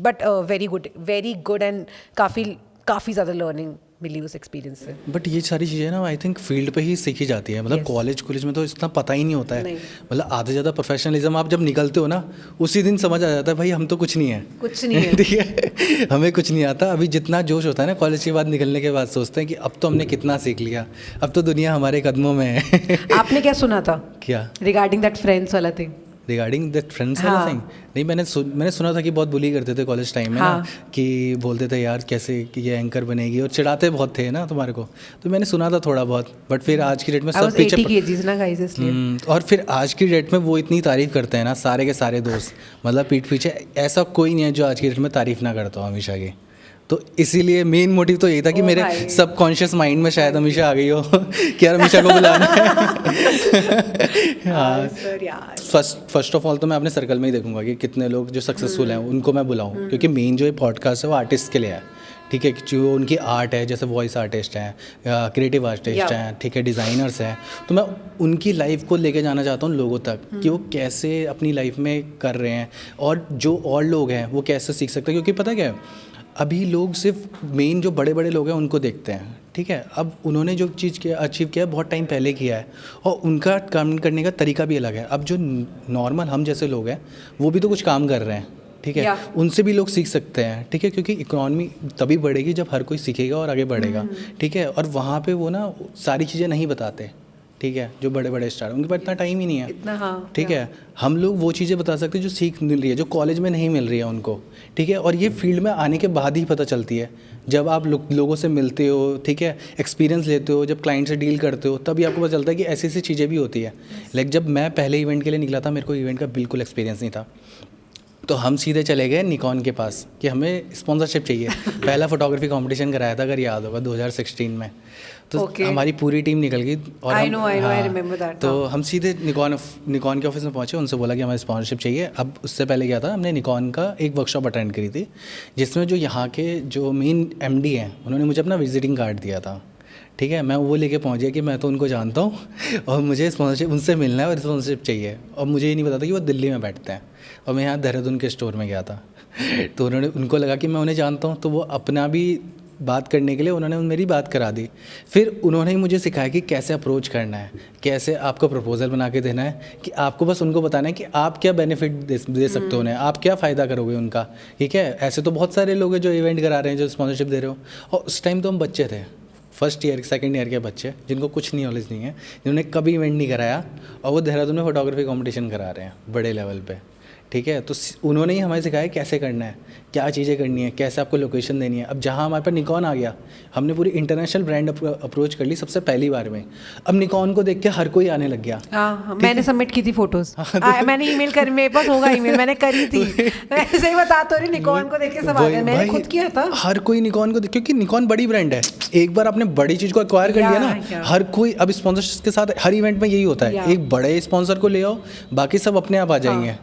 but very good and काफ़ी ज़्यादा learning मिली उस एक्सपीरियंस से। बट ये सारी चीज़ें ना आई थिंक फील्ड पे ही सीखी जाती है, मतलब Yes. कॉलेज में तो इतना पता ही नहीं होता है। नहीं। मतलब आधे से ज़्यादा प्रोफेशनलिज्म आप जब निकलते हो ना उसी दिन समझ आ जाता है भाई हम तो कुछ नहीं है, कुछ नहीं है। ठीक है, हमें कुछ नहीं आता। अभी जितना जोश होता है ना कॉलेज के बाद निकलने के बाद सोचते हैं कि अब तो हमने कितना सीख लिया, अब तो दुनिया हमारे कदमों में है। आपने क्या सुना था क्या रिगार्डिंग दैट फ्रेंड्स वाला थिंग? रिगार्डिंग दैट फ्रेंड्स वाला हाँ। थिंग? नहीं, मैंने सुना था कि बहुत बुली करते थे कॉलेज टाइम में हाँ। ना, कि बोलते थे यार कैसे कि ये एंकर बनेगी, और चिढ़ाते बहुत थे ना तुम्हारे को, तो मैंने सुना था थोड़ा बहुत। बट फिर आज की डेट में आई सब वाज पीछे 80 kgs ना गाइस, इसलिए। और फिर आज की डेट में वो इतनी तारीफ़ करते हैं ना सारे के सारे दोस्त, मतलब पीठ पीछे ऐसा कोई नहीं है जो आज की डेट में तारीफ़ ना करता हो हमेशा की। तो इसीलिए मेन मोटिव तो यही था कि ओ मेरे भाई। सबकॉन्शियस माइंड में शायद हमेशा आ गई हो कि यार हमेशा को बुलाना है। हाँ, सर यार। फर्स्ट ऑफ ऑल तो मैं अपने सर्कल में ही देखूंगा कि कितने लोग जो सक्सेसफुल हैं उनको मैं बुलाऊं, क्योंकि मेन जो ये पॉडकास्ट है वो आर्टिस्ट के लिए है, ठीक है, जो उनकी आर्ट है, जैसे वॉइस आर्टिस्ट हैं, क्रिएटिव आर्टिस्ट हैं, ठीक है, डिज़ाइनर्स हैं, तो मैं उनकी लाइफ को लेके जाना चाहता हूँ लोगों तक कि वो कैसे अपनी लाइफ में कर रहे हैं, और जो और लोग हैं वो कैसे सीख सकते हैं। क्योंकि पता क्या है, अभी लोग सिर्फ मेन जो बड़े बड़े लोग हैं उनको देखते हैं, ठीक है, अब उन्होंने जो चीज़ किया अचीव किया है बहुत टाइम पहले किया है, और उनका काम करने का तरीका भी अलग है। अब जो नॉर्मल हम जैसे लोग हैं वो भी तो कुछ काम कर रहे हैं, ठीक है, उनसे भी लोग सीख सकते हैं, ठीक है, क्योंकि इकोनॉमी तभी बढ़ेगी जब हर कोई सीखेगा और आगे बढ़ेगा, ठीक है। और वहाँ पे वो ना सारी चीज़ें नहीं बताते, ठीक है, जो बड़े बड़े स्टार उनके पास इतना टाइम ही नहीं है इतना, हाँ, ठीक है। हम लोग वो चीज़ें बता सकते हैं जो सीख मिल रही है, जो कॉलेज में नहीं मिल रही है उनको, ठीक है। और ये फील्ड में आने के बाद ही पता चलती है, जब आप लोगों से मिलते हो, ठीक है, एक्सपीरियंस लेते हो, जब क्लाइंट से डील करते हो, तभी आपको पता चलता है कि ऐसी ऐसी चीज़ें भी होती है। लाइक जब मैं पहले इवेंट के लिए निकला था, मेरे को इवेंट का बिल्कुल एक्सपीरियंस नहीं था, तो हम सीधे चले गए निकॉन के पास कि हमें स्पॉन्सरशिप चाहिए। पहला फोटोग्राफी कंपटीशन कराया था, अगर याद होगा, 2016 में। तो हमारी पूरी टीम निकल गई और I know, I remember that, तो हम सीधे निकॉन के ऑफिस में पहुंचे, उनसे बोला कि हमें स्पॉन्सरशिप चाहिए। अब उससे पहले क्या था, हमने निकॉन का एक वर्कशॉप अटेंड करी थी, जिसमें जो यहाँ के जो मेन MD हैं उन्होंने मुझे अपना विजिटिंग कार्ड दिया था, ठीक है। मैं वो लेके पहुंच गया कि मैं तो उनको जानता हूँ और मुझे स्पॉन्सरशिप उनसे मिलना है और स्पॉन्सरशिप चाहिए, और मुझे ये नहीं पता था कि वो दिल्ली में बैठते हैं, और मैं यहाँ देहरादून के स्टोर में गया था। तो उनको लगा कि मैं उन्हें जानता हूँ, तो वो अपना भी बात करने के लिए उन्होंने मेरी बात करा दी। फिर उन्होंने ही मुझे सिखाया कि कैसे अप्रोच करना है, कैसे आपको प्रपोजल बना के देना है, कि आपको बस उनको बताना है कि आप क्या बेनिफिट दे सकते हो उन्हें, आप क्या फ़ायदा करोगे उनका, ठीक है। ऐसे तो बहुत सारे लोग हैं जो इवेंट करा रहे हैं, जो स्पॉन्सरशिप दे रहे हो, और उस टाइम तो हम बच्चे थे, फर्स्ट ईयर सेकंड ईयर के बच्चे, जिनको कुछ नहीं नॉलेज नहीं है, जिन्होंने कभी इवेंट नहीं कराया, और वो देहरादून में फोटोग्राफी कंपटीशन करा रहे हैं बड़े लेवल पे, ठीक है। तो उन्होंने ही हमें सिखाया कैसे करना है, क्या चीज़ें करनी है, कैसे आपको लोकेशन देनी है। अब जहाँ हमारे पास निकॉन आ गया, हमने पूरी इंटरनेशनल ब्रांड अप्रोच कर ली सबसे पहली बार में। अब निकॉन को देख के हर कोई आने लग गया। हाँ, मैंने सबमिट की थी फोटोज़, मैंने ईमेल कर, मेरे पास होगा ईमेल, मैंने करी थी। ऐसे ही बता तो रही, निकॉन को देख के सब आ गए, मैंने खुद किया था। हर कोई निकॉन को, क्योंकि निकॉन बड़ी ब्रांड है, एक बार आपने बड़ी चीज़ को एक्वायर कर लिया ना, हर कोई अब स्पॉन्सरशिप के साथ हर इवेंट में यही होता है, एक बड़े स्पॉन्सर को ले आओ, बाकी सब अपने आप आ जाएंगे।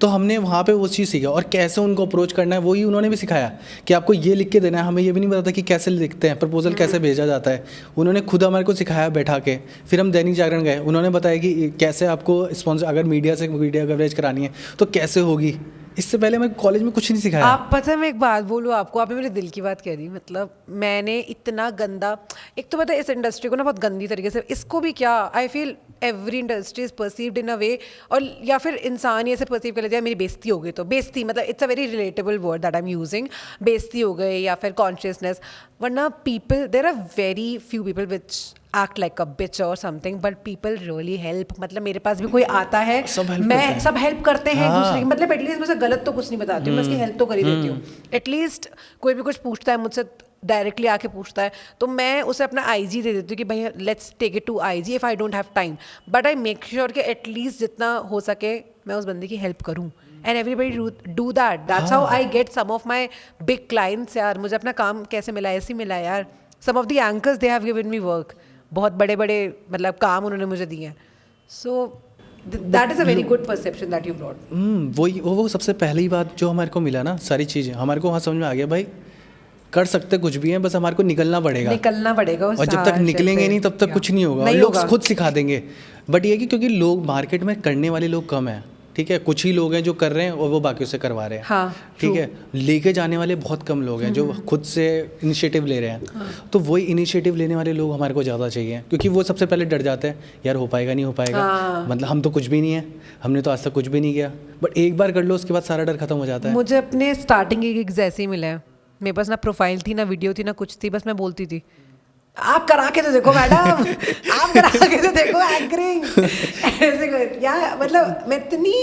तो हमने वहाँ पे वो चीज़ सीखा, और कैसे उनको अप्रोच करना है वही उन्होंने भी सिखाया, कि आपको ये लिख के देना है। हमें ये भी नहीं पता था कि कैसे लिखते हैं, प्रपोजल कैसे भेजा जाता है, उन्होंने खुद हमारे को सिखाया बैठा के। फिर हम दैनिक जागरण गए, उन्होंने बताया कि कैसे आपको स्पॉन्सर, अगर मीडिया कवरेज करानी है तो कैसे होगी। इससे पहले मैं कॉलेज में कुछ नहीं सिखाया। आप पता है, मैं एक बात बोलूँ आपको, आपने मेरे दिल की बात कह दी। मतलब मैंने इतना गंदा, एक तो पता है इस इंडस्ट्री को ना बहुत गंदी तरीके से, इसको भी क्या, I feel every industry is perceived in a way, और या फिर इंसान ये ऐसे परसीव कर लेते हैं मेरी बेइज्जती हो गई, तो बेइज्जती मतलब it's a very relatable word that I am using, बेइज्जती हो गई या फिर कॉन्शियसनेस। वरना people, there are very few people which act like a bitch or something, but people really help। मतलब मेरे पास भी कोई आता है, मैं सब हेल्प करते हैं एक दूसरे की, मतलब एटलीस्ट मुझसे गलत तो कुछ नहीं बताती हूँ, मैं उसकी हेल्प तो कर ही देती हूँ। एटलीस्ट कोई भी कुछ पूछता है मुझसे, डायरेक्टली आके पूछता है, तो मैं उसे अपना IG दे देती हूँ कि भाई let's take it to IG if I don't have time, but I make sure कि एटलीस्ट जितना हो सके मैं उस बंदे की हेल्प करूँ। And everybody do that, that's how I get some of my big clients. यार मुझे अपना काम कैसे मिला, ऐसे ही मिला यार। Some of the anchors they have given me work, बहुत बड़े बड़े मतलब काम उन्होंने मुझे दिए हैं। So that is a very good perception that you brought. वो सबसे पहली बात जो हमारे को मिला ना, सारी चीज़ें हमारे को वहाँ समझ में आ गया, भाई कर सकते कुछ भी हैं, बस हमारे को निकलना पड़ेगा। और जब तक निकलेंगे नहीं तब तक कुछ नहीं होगा, लोग खुद सिखा देंगे। बट ये कि क्योंकि लोग मार्केट में करने वाले लोग कम हैं, ठीक है, कुछ ही लोग हैं जो कर रहे हैं और वो बाकियों से करवा रहे हैं। हाँ, ठीक है, लेके जाने वाले बहुत कम लोग हैं जो खुद से इनिशिएटिव ले रहे हैं। तो वही इनिशिएटिव लेने वाले लोग हमारे को ज़्यादा चाहिए, क्योंकि वो सबसे पहले डर जाते हैं, यार हो पाएगा नहीं हो पाएगा, मतलब हम तो कुछ भी नहीं है, हमने तो आज तक कुछ भी नहीं किया। बट एक बार कर लो उसके बाद सारा डर खत्म हो जाता है। मुझे अपने स्टार्टिंग गिग्स ऐसे ही मिले हैं। मेरे पास ना प्रोफाइल थी, ना वीडियो थी, ना कुछ थी, बस मैं बोलती थी आप करा के तो देखो मैडम, आप करा के तो देखो एंकरिंग ऐसे कर या मतलब मैं इतनी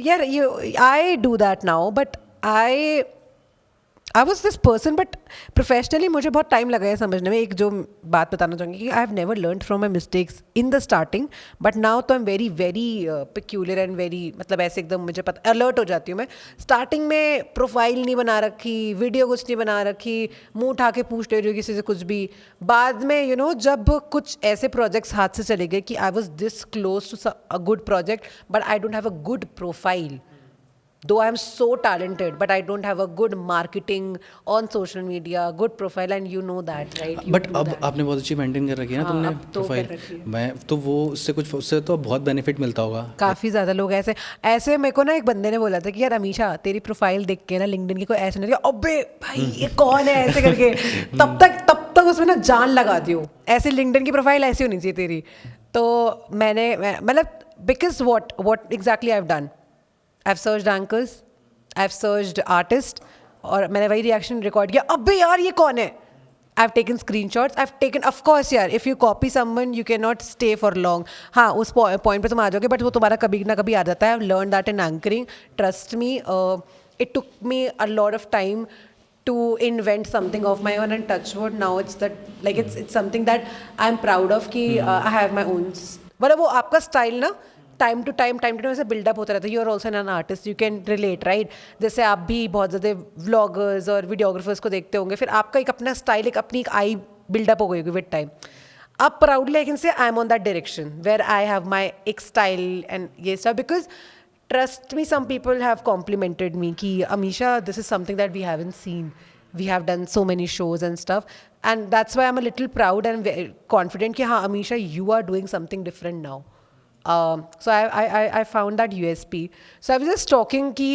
यार you I do that now but I was this person but professionally मुझे बहुत टाइम लगा है समझने में। एक जो बात बताना चाहूँगी कि I have never learn from my mistakes in the starting, but now तो I am very very peculiar and very मतलब ऐसे एकदम मुझे पता अलर्ट हो जाती हूँ मैं। स्टार्टिंग में प्रोफाइल नहीं बना रखी, वीडियो कुछ नहीं बना रखी, मुंह उठा के पूछ ले रही हूँ किसी से कुछ भी। बाद में यू नो जब कुछ ऐसे प्रोजेक्ट्स हाथ से चले गए कि I was this close to a good project but I don't have a good profile. Though I am so talented, but I don't have a good marketing on social media, good profile, and you know that, right? But अब आपने बहुत अच्छी maintain कर रखी है ना तुमने अब तो प्रोफाइल। कर रखी है। मैं तो वो उससे तो बहुत बेनिफिट मिलता होगा। काफ़ी ज़्यादा लोग ऐसे ऐसे मेरे को ना एक बंदे ने बोला था कि यार अमीशा तेरी प्रोफाइल देख के ना लिंक्डइन की कोई ऐसे नहीं लगा अबे भाई ये कौन है ऐसे करके तब तक उसमें ना जान लगा दी हो। ऐसे लिंक्डइन की प्रोफाइल ऐसी होनी चाहिए तेरी। तो मैंने मतलब because what exactly I have done, I've searched anchors, I've searched artist और मैंने वही रिएक्शन रिकॉर्ड किया अबे यार ये कौन है। I've taken screenshots, I've taken of course यार if you copy someone you cannot stay for long। हाँ उस पॉइंट पे तुम आ जाओगे बट वो तुम्हारा कभी ना कभी आ जाता है। I've learned that in anchoring, trust me, it took me a lot of time to invent something of my own and touch wood now it's that like it's something that I'm proud of कि I have my own मतलब वो आपका style ना time to time ऐसे build up होता रहता है। You are also an artist, you can relate right. जैसे आप भी बहुत ज़्यादा व्लॉगर्स और वीडियोग्राफर्स को देखते होंगे, फिर आपका एक अपना स्टाइल एक आई बिल्डअप हो गई होगी विद टाइम। अब proudly I can say I am on that direction where I have my एक स्टाइल एंड ये सब because trust me some people have complimented me कि Amisha this is something that we haven't seen, we have done so many shows and stuff and that's why I'm a little proud and confident कि हाँ Amisha you are doing something different now. So I found that USP. So I was just talking ki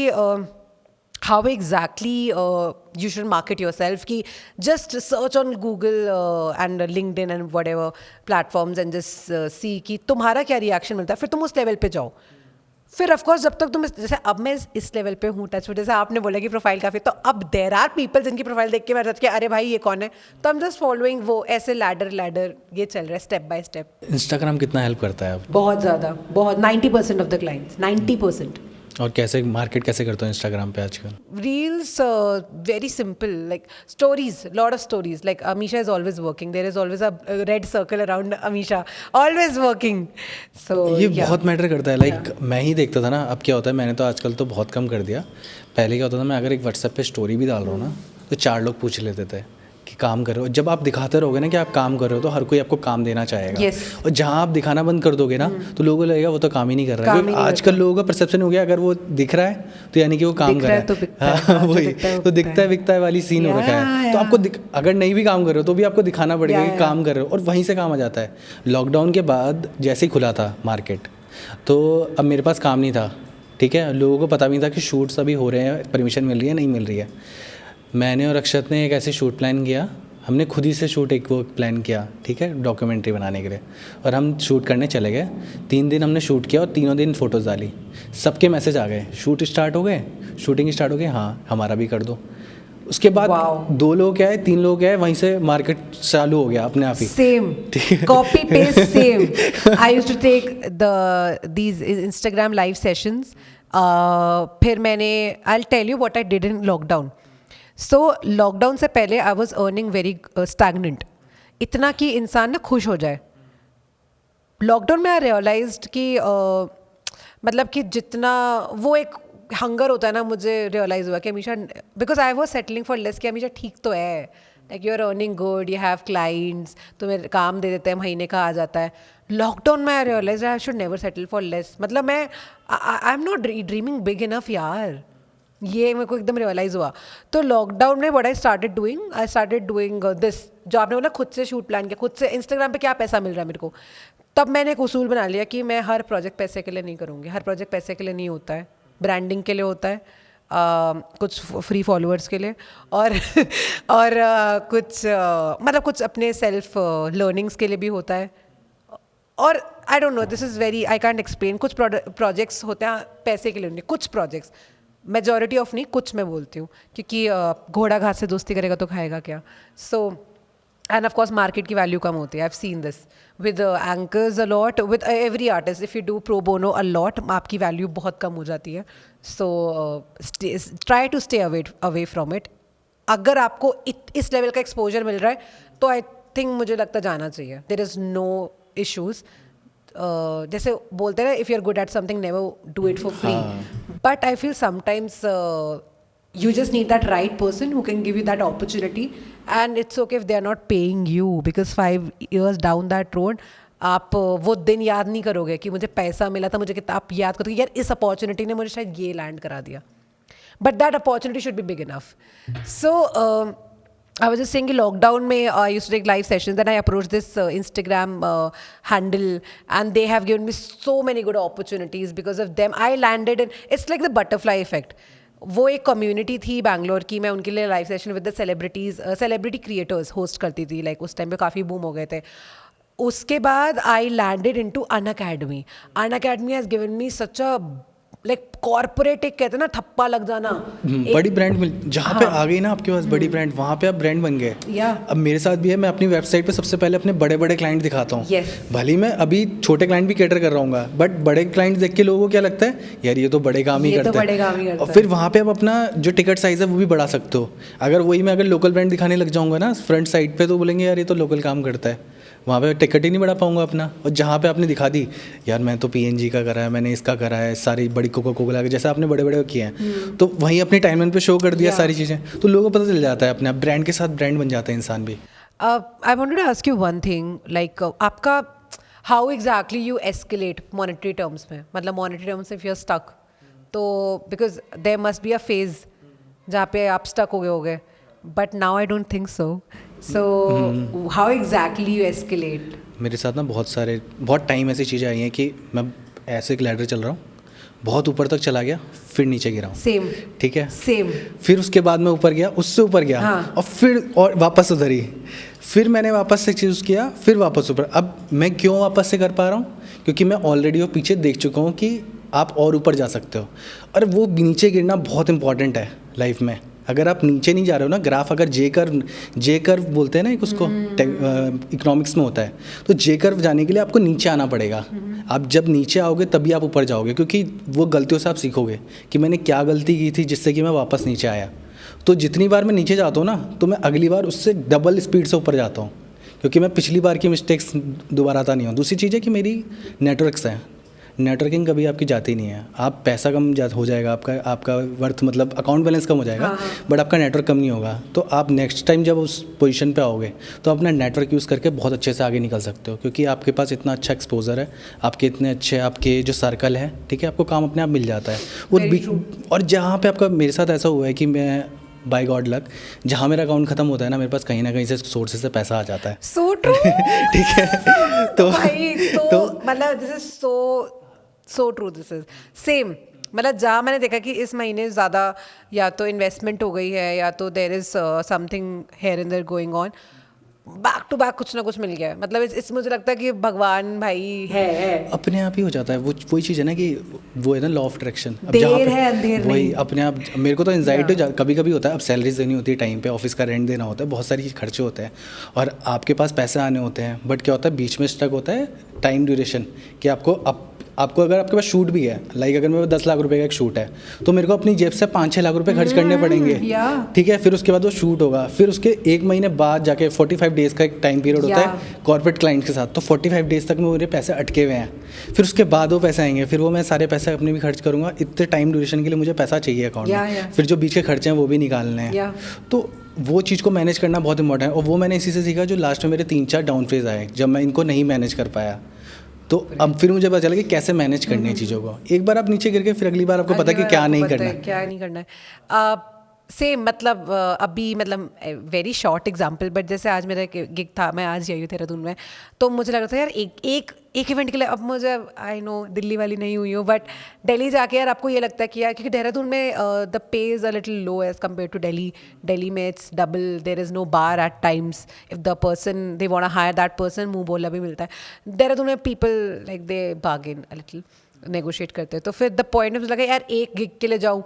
how exactly you should market yourself ki just search on Google and LinkedIn and whatever platforms and just see कि तुम्हारा क्या reaction मिलता है, फिर तुम उस level पे जाओ। फिर ऑफ कोर्स जब तक तुम जैसे अब मैं इस लेवल पे हूँ टच, जैसे आपने बोला कि प्रोफाइल काफ़ी, तो अब देर आर पीपल जिनकी प्रोफाइल देख के मैं जाती कि अरे भाई ये कौन है, तो आई एम जस्ट फॉलोइंग वो ऐसे लैडर ये चल रहा है स्टेप बाय स्टेप। इंस्टाग्राम कितना हेल्प करता है अब? बहुत ज़्यादा, बहुत 90% ऑफ द क्लाइंट्स 90%। और कैसे मार्केट कैसे करते हो इंस्टाग्राम पे आजकल? Reels, very simple, like stories, lot of stories. Like Amisha is always working. There is always a red circle around Amisha, always working. So ये बहुत मैटर करता है। लाइक मैं ही देखता था ना, अब क्या होता है, मैंने तो आजकल तो बहुत कम कर दिया। पहले क्या होता था, मैं अगर एक व्हाट्सएप पे स्टोरी भी डाल रहा हूँ ना तो 4 लोग पूछ लेते थे कि काम कर रहे हो। जब आप दिखाते रहोगे ना कि आप काम कर रहे हो तो हर कोई आपको काम देना चाहेगा। Yes. और जहाँ आप दिखाना बंद कर दोगे ना तो लोगों को लगेगा वो तो काम ही नहीं कर रहा है। आजकल लोगों का परसेप्शन हो गया अगर वो दिख रहा है तो यानी कि वो काम कर रहा है। तो वही तो दिखता है बिकता है वाली सीन हो रखा है। तो आपको अगर नहीं भी काम कर रहे हो तो भी आपको दिखाना पड़ेगा कि काम कर रहे हो, और वहीं से काम आ जाता है। लॉकडाउन के बाद जैसे ही खुला था मार्केट तो अब मेरे पास काम नहीं था, ठीक है। लोगों को पता भी नहीं था कि शूट्स अभी हो रहे हैं, परमिशन मिल रही है नहीं मिल रही है। मैंने और अक्षत ने एक ऐसे शूट प्लान किया, हमने खुद ही से शूट एक वो प्लान किया, ठीक है, डॉक्यूमेंट्री बनाने के लिए, और हम शूट करने चले गए। 3 दिन हमने शूट किया और तीनों दिन फ़ोटोज़ डाली। सबके मैसेज आ गए, शूट स्टार्ट हो गए, शूटिंग स्टार्ट हो गई, हाँ हमारा भी कर दो। उसके बाद 2 लोग क्या है 3 लोग क्या है, वहीं से मार्केट चालू हो गया अपने आप ही। Same copy paste same. I used to take these Instagram live sessions. फिर मैंने I tell you what I did in lockdown. So lockdown से पहले I was earning very stagnant, इतना कि इंसान ना खुश हो जाए। लॉकडाउन में आई रियलाइज्ड कि मतलब कि जितना वो एक हंगर होता है ना, मुझे रियलाइज़ हुआ कि Amisha because I was settling for less कि अमीशा ठीक तो है, like you are earning good, you have clients, तुम्हें काम दे देते हैं, महीने का आ जाता है। लॉकडाउन में I realise I should never settle for less. मतलब मैं I am not dreaming big enough यार, ये मेरे को एकदम रियलाइज़ हुआ। तो लॉकडाउन में what I started doing this, जो आपने बोला खुद से शूट प्लान किया, खुद से इंस्टाग्राम पे क्या पैसा मिल रहा है मेरे को, तब मैंने एक उसूल बना लिया कि मैं हर प्रोजेक्ट पैसे के लिए नहीं करूँगी, हर प्रोजेक्ट पैसे के लिए नहीं होता है, ब्रांडिंग के लिए होता है, कुछ फ्री फॉलोअर्स के लिए और और कुछ मतलब कुछ अपने सेल्फ लर्निंग्स के लिए भी होता है। और आई don't no, this is very, I can't explain. कुछ प्रोजेक्ट्स होते हैं पैसे के लिए नहीं, कुछ प्रोजेक्ट्स, मेजॉरिटी ऑफ नहीं, कुछ मैं बोलती हूँ, क्योंकि घोड़ा घास से दोस्ती करेगा तो खाएगा क्या। So and of course market की वैल्यू कम होती है। I have seen this with anchors a lot, with every artist. If you do pro bono a lot, आपकी वैल्यू बहुत कम हो जाती है। So try to stay away from it. अगर आपको इस लेवल का एक्सपोजर मिल रहा है तो आई थिंक मुझे लगता जाना चाहिए। There is no issues. जैसे बोलते हैं ना, if you are good at something never do it for free, but I feel sometimes you just need that right person who can give you that opportunity, and it's okay if they are not paying you, because 5 years down that road आप वो दिन याद नहीं करोगे कि मुझे पैसा मिला था, मुझे कितना, आप याद करोगे यार इस अपॉर्चुनिटी ने मुझे शायद ये लैंड करा दिया, but that opportunity should be big enough. So I was just saying कि लॉकडाउन में I used to take live sessions, then I approached this Instagram handle, and they have given me so many good opportunities because of them. I landed in, it's like the butterfly effect. वो एक community थी बैंगलोर की, मैं उनके लिए live session with the celebrity creators host करती थी। Like उस टाइम पे काफ़ी बूम हो गए थे। उसके बाद I landed into Unacademy. Unacademy has given me such a like corporate, एक कहते हैं ना थप्पा लग जाना, बड़ी ब्रांड मिल, जहाँ पे आ गई ना आपके पास बड़ी ब्रांड, वहाँ पे आप ब्रांड बन गए। अब मेरे साथ भी है, मैं अपनी वेबसाइट पे सबसे पहले अपने बड़े बड़े क्लाइंट दिखाता हूँ। भले ही मैं अभी छोटे क्लाइंट भी कैटर कर रहा हूँ, बट बड़े क्लाइंट देख के लोगों को क्या लगता है, यार ये तो बड़े काम ही करते हैं। और फिर वहाँ पे आप अपना जो टिकट साइज़ है वो भी बढ़ा सकते हो। अगर वही मैं अगर लोकल ब्रांड दिखाने लग जाऊँगा ना फ्रंट साइड पे, तो बोलेंगे यार ये तो लोकल काम करता है, वहाँ पे टिकट ही नहीं बढ़ा पाऊंगा अपना। और जहाँ पे आपने दिखा दी यार मैं तो पीएनजी का करा है, मैंने इसका करा है, सारी बड़ी कोका कोला के जैसे आपने बड़े बड़े किए हैं, तो वहीं अपने टाइमलाइन पे शो कर दिया सारी चीज़ें, तो लोगों को पता चल जाता है, अपने ब्रांड के साथ ब्रांड बन जाता है इंसान भी। I wanted to ask you one thing, like आपका how exactly you escalate monetary terms में, मतलब monetary terms if you are stuck, तो because there must be a phase जहाँ पे आप स्टक हो गए, but now I don't think so. So how exactly you escalate? मेरे साथ ना बहुत टाइम ऐसी चीज़ें आई हैं कि मैं ऐसे एक लैडर चल रहा हूँ, बहुत ऊपर तक चला गया, फिर नीचे गिरा हूँ। सेम, ठीक है, सेम। फिर उसके बाद मैं ऊपर गया, उससे ऊपर गया, हाँ। और फिर और वापस उधर ही, फिर मैंने वापस से चूज़ किया, फिर वापस ऊपर। अब मैं क्यों वापस से कर पा रहा हूँ? क्योंकि मैं ऑलरेडी वो पीछे देख चुका हूँ कि आप और ऊपर जा सकते हो। और वो नीचे गिरना बहुत इंपॉर्टेंट है लाइफ में। अगर आप नीचे नहीं जा रहे हो ना, ग्राफ अगर जे कर्व बोलते हैं ना एक उसको, इकोनॉमिक्स में होता है, तो जे कर्व जाने के लिए आपको नीचे आना पड़ेगा। आप जब नीचे आओगे तभी आप ऊपर जाओगे, क्योंकि वो गलतियों से आप सीखोगे कि मैंने क्या गलती की थी जिससे कि मैं वापस नीचे आया। तो जितनी बार मैं नीचे जाता हूँ ना, तो मैं अगली बार उससे डबल स्पीड से ऊपर जाता हूँ, क्योंकि मैं पिछली बार की मिस्टेक्स दोबारा आता नहीं हूँ। दूसरी चीज़ है कि मेरी नेटवर्क्स हैं, नेटवर्किंग कभी आपकी जाती नहीं है। आप पैसा कम हो जाएगा, आपका वर्थ मतलब अकाउंट बैलेंस कम हो जाएगा, बट आपका नेटवर्क कम नहीं होगा। तो आप नेक्स्ट टाइम जब उस पोजीशन पे आओगे तो अपना नेटवर्क यूज़ करके बहुत अच्छे से आगे निकल सकते हो, क्योंकि आपके पास इतना अच्छा एक्सपोजर है, आपके इतने अच्छे आपके जो सर्कल है, ठीक है, आपको काम अपने आप मिल जाता है। और जहाँ पर आपका, मेरे साथ ऐसा हुआ है कि मैं बाय गॉड लक, जहाँ मेरा अकाउंट खत्म होता है ना, मेरे पास कहीं ना कहीं से सोर्सेज से पैसा आ जाता है। So true. ठीक है, तो मतलब this is so true, this is same. मतलब जहाँ मैंने देखा कि इस महीने ज़्यादा या तो इन्वेस्टमेंट हो गई है, या तो there is something here and there going on, back to back कुछ ना कुछ मिल गया है। मतलब इस मुझे लगता है कि भगवान भाई है अपने आप ही हो जाता है। वही चीज़ है ना कि वो है ना लॉ ऑफ अट्रैक्शन। देर है अंधेर वही नहीं, अपने आप। मेरे को तो एंजाइटी कभी कभी होता है। अब सैलरीज देनी होती है टाइम पे, ऑफिस का रेंट देना होता है, बहुत सारी खर्चे होते हैं, और आपके पास पैसे आने होते हैं, बट क्या होता है बीच में स्टक होता है टाइम ड्यूरेशन, कि आपको अगर आपके पास शूट भी है, लाइक अगर मेरे 10 लाख रुपए का एक शूट है, तो मेरे को अपनी जेब से 5-6 लाख रुपए खर्च करने पड़ेंगे, ठीक है। फिर उसके बाद वो शूट होगा, फिर उसके 1 महीने बाद जाके 45 डेज़ का एक टाइम पीरियड होता है कॉर्पोरेट क्लाइंट के साथ, तो 45 डेज़ तक मेरे पैसे अटके हुए हैं। फिर उसके बाद वो पैसे आएंगे, फिर वो मैं सारे पैसे अपने भी खर्च करूँगा। इतने टाइम ड्यूरेशन के लिए मुझे पैसा चाहिए अकाउंट में, फिर जो बीच के खर्चे हैं वो भी निकालने हैं। तो वो चीज़ को मैनेज करना बहुत इंपॉर्टेंट है, और वो मैंने इसी से सीखा, जो लास्ट में मेरे 3-4 डाउन फेज आए जब मैं इनको नहीं मैनेज कर पाया। तो अब फिर मुझे पता चला कि कैसे मैनेज करनी है चीज़ों को। एक बार आप नीचे गिर गए, फिर अगली बार आपको पता है कि क्या नहीं करना है, क्या नहीं करना है। सेम मतलब अभी मतलब वेरी शॉर्ट एग्जांपल, बट जैसे आज मेरा गिग था, मैं आज आई हूँ देहरादून में, तो मुझे लग रहा था यार एक इवेंट के लिए, अब मुझे आई नो दिल्ली वाली नहीं हुई हूँ, बट दिल्ली जाके यार आपको ये लगता है कि यार, क्योंकि देहरादून में the pay is a little low as compare to Delhi में it's double, there is no bar at times, if the person they want to hire that person, मुंह बोला भी मिलता है। देहरादून में people like they bargain a little, negotiate करते हैं। तो फिर द पॉइंट मुझे लगा यार एक गिग के लिए जाऊँ,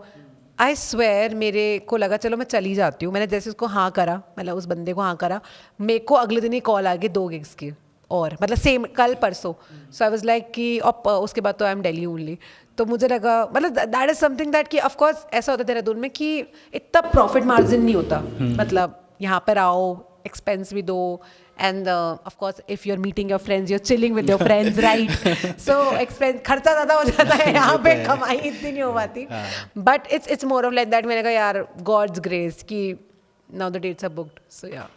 आई स्वेयर मेरे को लगा चलो मैं चली जाती हूँ। मैंने जैसे उसको हाँ करा, मतलब उस बंदे को हाँ करा, मेरे को अगले दिन ही कॉल आ गई 2 गिग्स की, और मतलब सेम कल परसों। सो आई वाज लाइक कि अब उसके बाद तो आई एम दिल्ली ओनली। तो मुझे लगा मतलब दैट इज़ समथिंग दैट कि ऑफकोर्स ऐसा होता है देहरादून में कि इतना प्रॉफिट मार्जिन नहीं होता, मतलब यहाँ पर आओ, एक्सपेंस भी दो, and of course if you're meeting your friends, you're chilling with your friends, right? So expense खर्चा ज़्यादा हो जाता है, यहाँ पे कमाई इतनी नहीं हो पाती, but it's more of like that। मैंने कहा यार God's grace कि now the dates are booked, so yeah।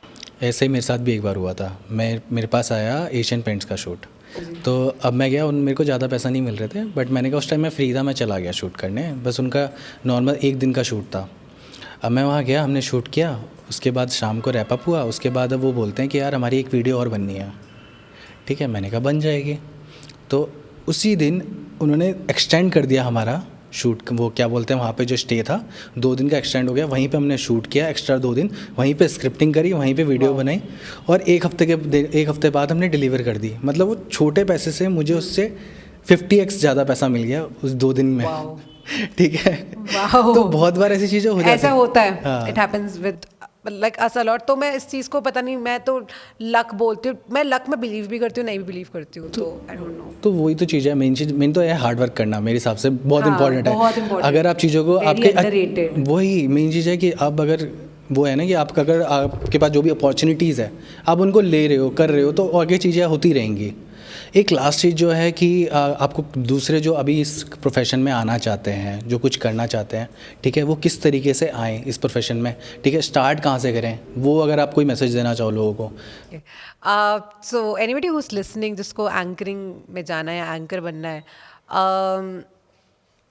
ऐसे ही मेरे साथ भी एक बार हुआ था। मेरे पास आया एशियन पेंट्स का शूट, तो अब मैं गया, मेरे को ज़्यादा पैसा नहीं मिल रहे थे, बट मैंने कहा उस टाइम मैं फ्री था, मैं चला गया शूट करने, बस उनका नॉर्मल 1 दिन का शूट था। अब मैं वहाँ गया, हमने शूट किया, उसके बाद शाम को रैप अप हुआ, उसके बाद अब वो बोलते हैं कि यार हमारी एक वीडियो और बननी है। ठीक है, मैंने कहा बन जाएगी। तो उसी दिन उन्होंने एक्सटेंड कर दिया हमारा शूट, वो क्या बोलते हैं वहाँ पे जो स्टे था 2 दिन का एक्सटेंड हो गया, वहीं पे हमने शूट किया एक्स्ट्रा 2 दिन, वहीं पे स्क्रिप्टिंग करी, वहीं पे वीडियो बनाई, और 1 हफ्ते बाद हमने डिलीवर कर दी। मतलब वो छोटे पैसे से मुझे उससे 50x ज़्यादा पैसा मिल गया उस 2 दिन में। ठीक है, तो बहुत बार ऐसी चीज़ें हो जाती ऐसा होता है, हाँ। It happens with like us a lot. तो मैं इस चीज़ को पता नहीं, मैं तो लक बोलती हूँ, मैं लक में बिलीव भी करती हूँ, नहीं भी बिलीव करती हूँ, तो आई डोंट नो। तो वही तो चीज़ है, मेन तो है हार्ड वर्क करना, मेरे हिसाब से बहुत हाँ, इंपॉर्टेंट है। बहुत important। अगर आप चीज़ों को Very underrated। आपके वही मेन चीज़ है कि आप अगर वो है ना कि आप अगर आपके पास जो भी अपॉर्चुनिटीज़ है आप उनको ले रहे हो, कर रहे हो, तो आगे चीज़ें होती रहेंगी। एक लास्ट चीज़ जो है कि आपको दूसरे जो अभी इस प्रोफेशन में आना चाहते हैं, जो कुछ करना चाहते हैं, ठीक है, वो किस तरीके से आएँ इस प्रोफेशन में, ठीक है, स्टार्ट कहाँ से करें, वो अगर आप कोई मैसेज देना चाहो लोगों को। So anybody who is listening, जिसको एंकरिंग में जाना है, एंकर बनना है,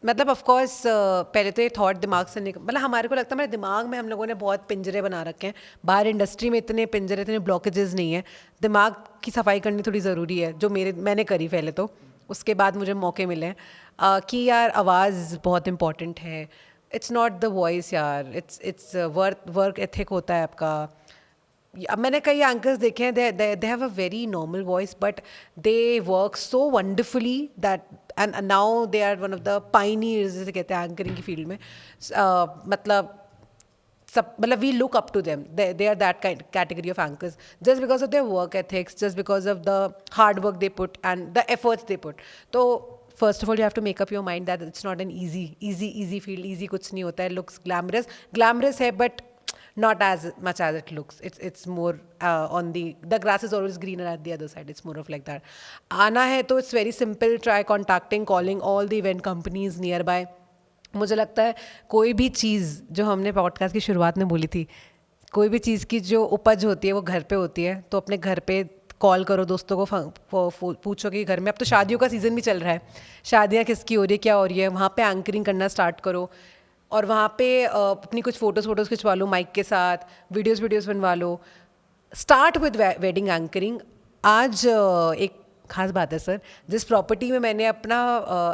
मतलब ऑफ कोर्स पहले तो ये थॉट दिमाग से निकल, मतलब हमारे को लगता है हमारे दिमाग में हम लोगों ने बहुत पिंजरे बना रखे हैं। बाहर इंडस्ट्री में इतने पिंजरे, इतने ब्लॉकेजेस नहीं है। दिमाग की सफाई करनी थोड़ी ज़रूरी है, जो मैंने करी पहले तो, उसके बाद मुझे मौके मिले हैं कि यार आवाज़ बहुत इंपॉर्टेंट है। इट्स नॉट द वॉइस यार, इट्स वर्क एथिक होता है आपका। अब मैंने कई एंकर्स देखे हैं, they have a very normal voice, but they work so wonderfully that, and now they are one of the pioneers, जैसे कहते हैं एंकरिंग की फील्ड में। मतलब we look up to them, they are that category of anchors, just because of their work ethics, just because of the hard work they put and the efforts they put. तो first of all you have to make up your mind that it's not an easy field. Easy कुछ नहीं होता है, looks glamorous है, but not as much as it looks. It's more on the grass is always greener at the other side. It's more of like that. आना है तो it's very simple. Try contacting, calling all the event companies nearby. मुझे लगता है कोई भी चीज़ जो हमने पॉडकास्ट की शुरुआत में बोली थी, कोई भी चीज़ की जो उपज होती है वो घर पे होती है। तो अपने घर पे कॉल करो, दोस्तों को पूछो कि घर में, अब तो शादियों का सीज़न भी चल रहा है, शादियाँ किसकी हो रही है, क्या हो रही है, वहाँ पे एंकरिंग करना स्टार्ट करो, और वहाँ पे अपनी कुछ फ़ोटोज़ खिंचवा लो माइक के साथ, वीडियोज़ बनवा लो। Start with wedding anchoring. आज एक खास बात है सर, जिस प्रॉपर्टी में मैंने अपना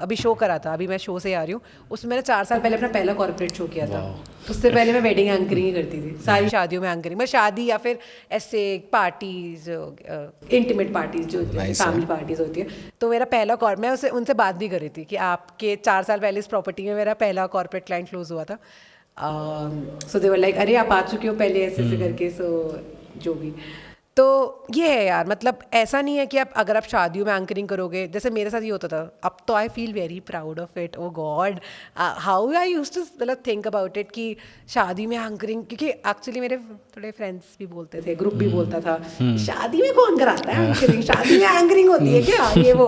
अभी शो करा था, अभी मैं शो से आ रही हूँ, उसमें मैंने 4 साल पहले अपना पहला कॉर्पोरेट शो किया था। उससे पहले मैं वेडिंग एंकरिंग ही करती थी, सारी शादियों में एंकरिंग, मैं शादी या फिर ऐसे पार्टीज, इंटीमेट पार्टीज जो फैमिली पार्टीज होती है। तो मेरा पहला मैं उनसे बात भी कर रही थी कि आपके 4 साल पहले इस प्रॉपर्टी में मेरा पहला कॉर्पोरेट क्लाइंट क्लोज हुआ था। सो दे वर लाइक अरे आप आ चुके हो पहले ऐसे करके, सो जो भी। तो ये है यार, मतलब ऐसा नहीं है कि आप अगर आप शादियों में एंकरिंग करोगे, जैसे मेरे साथ ये होता था, अब तो I feel very proud of it. Oh god, how I used to मतलब थिंक अबाउट इट कि शादी में एंकरिंग, क्योंकि एक्चुअली मेरे थोड़े फ्रेंड्स भी बोलते थे, ग्रुप भी बोलता था, शादी में कौन कराता है एंकरिंग, शादी में एंकरिंग होती है क्या, ये वो।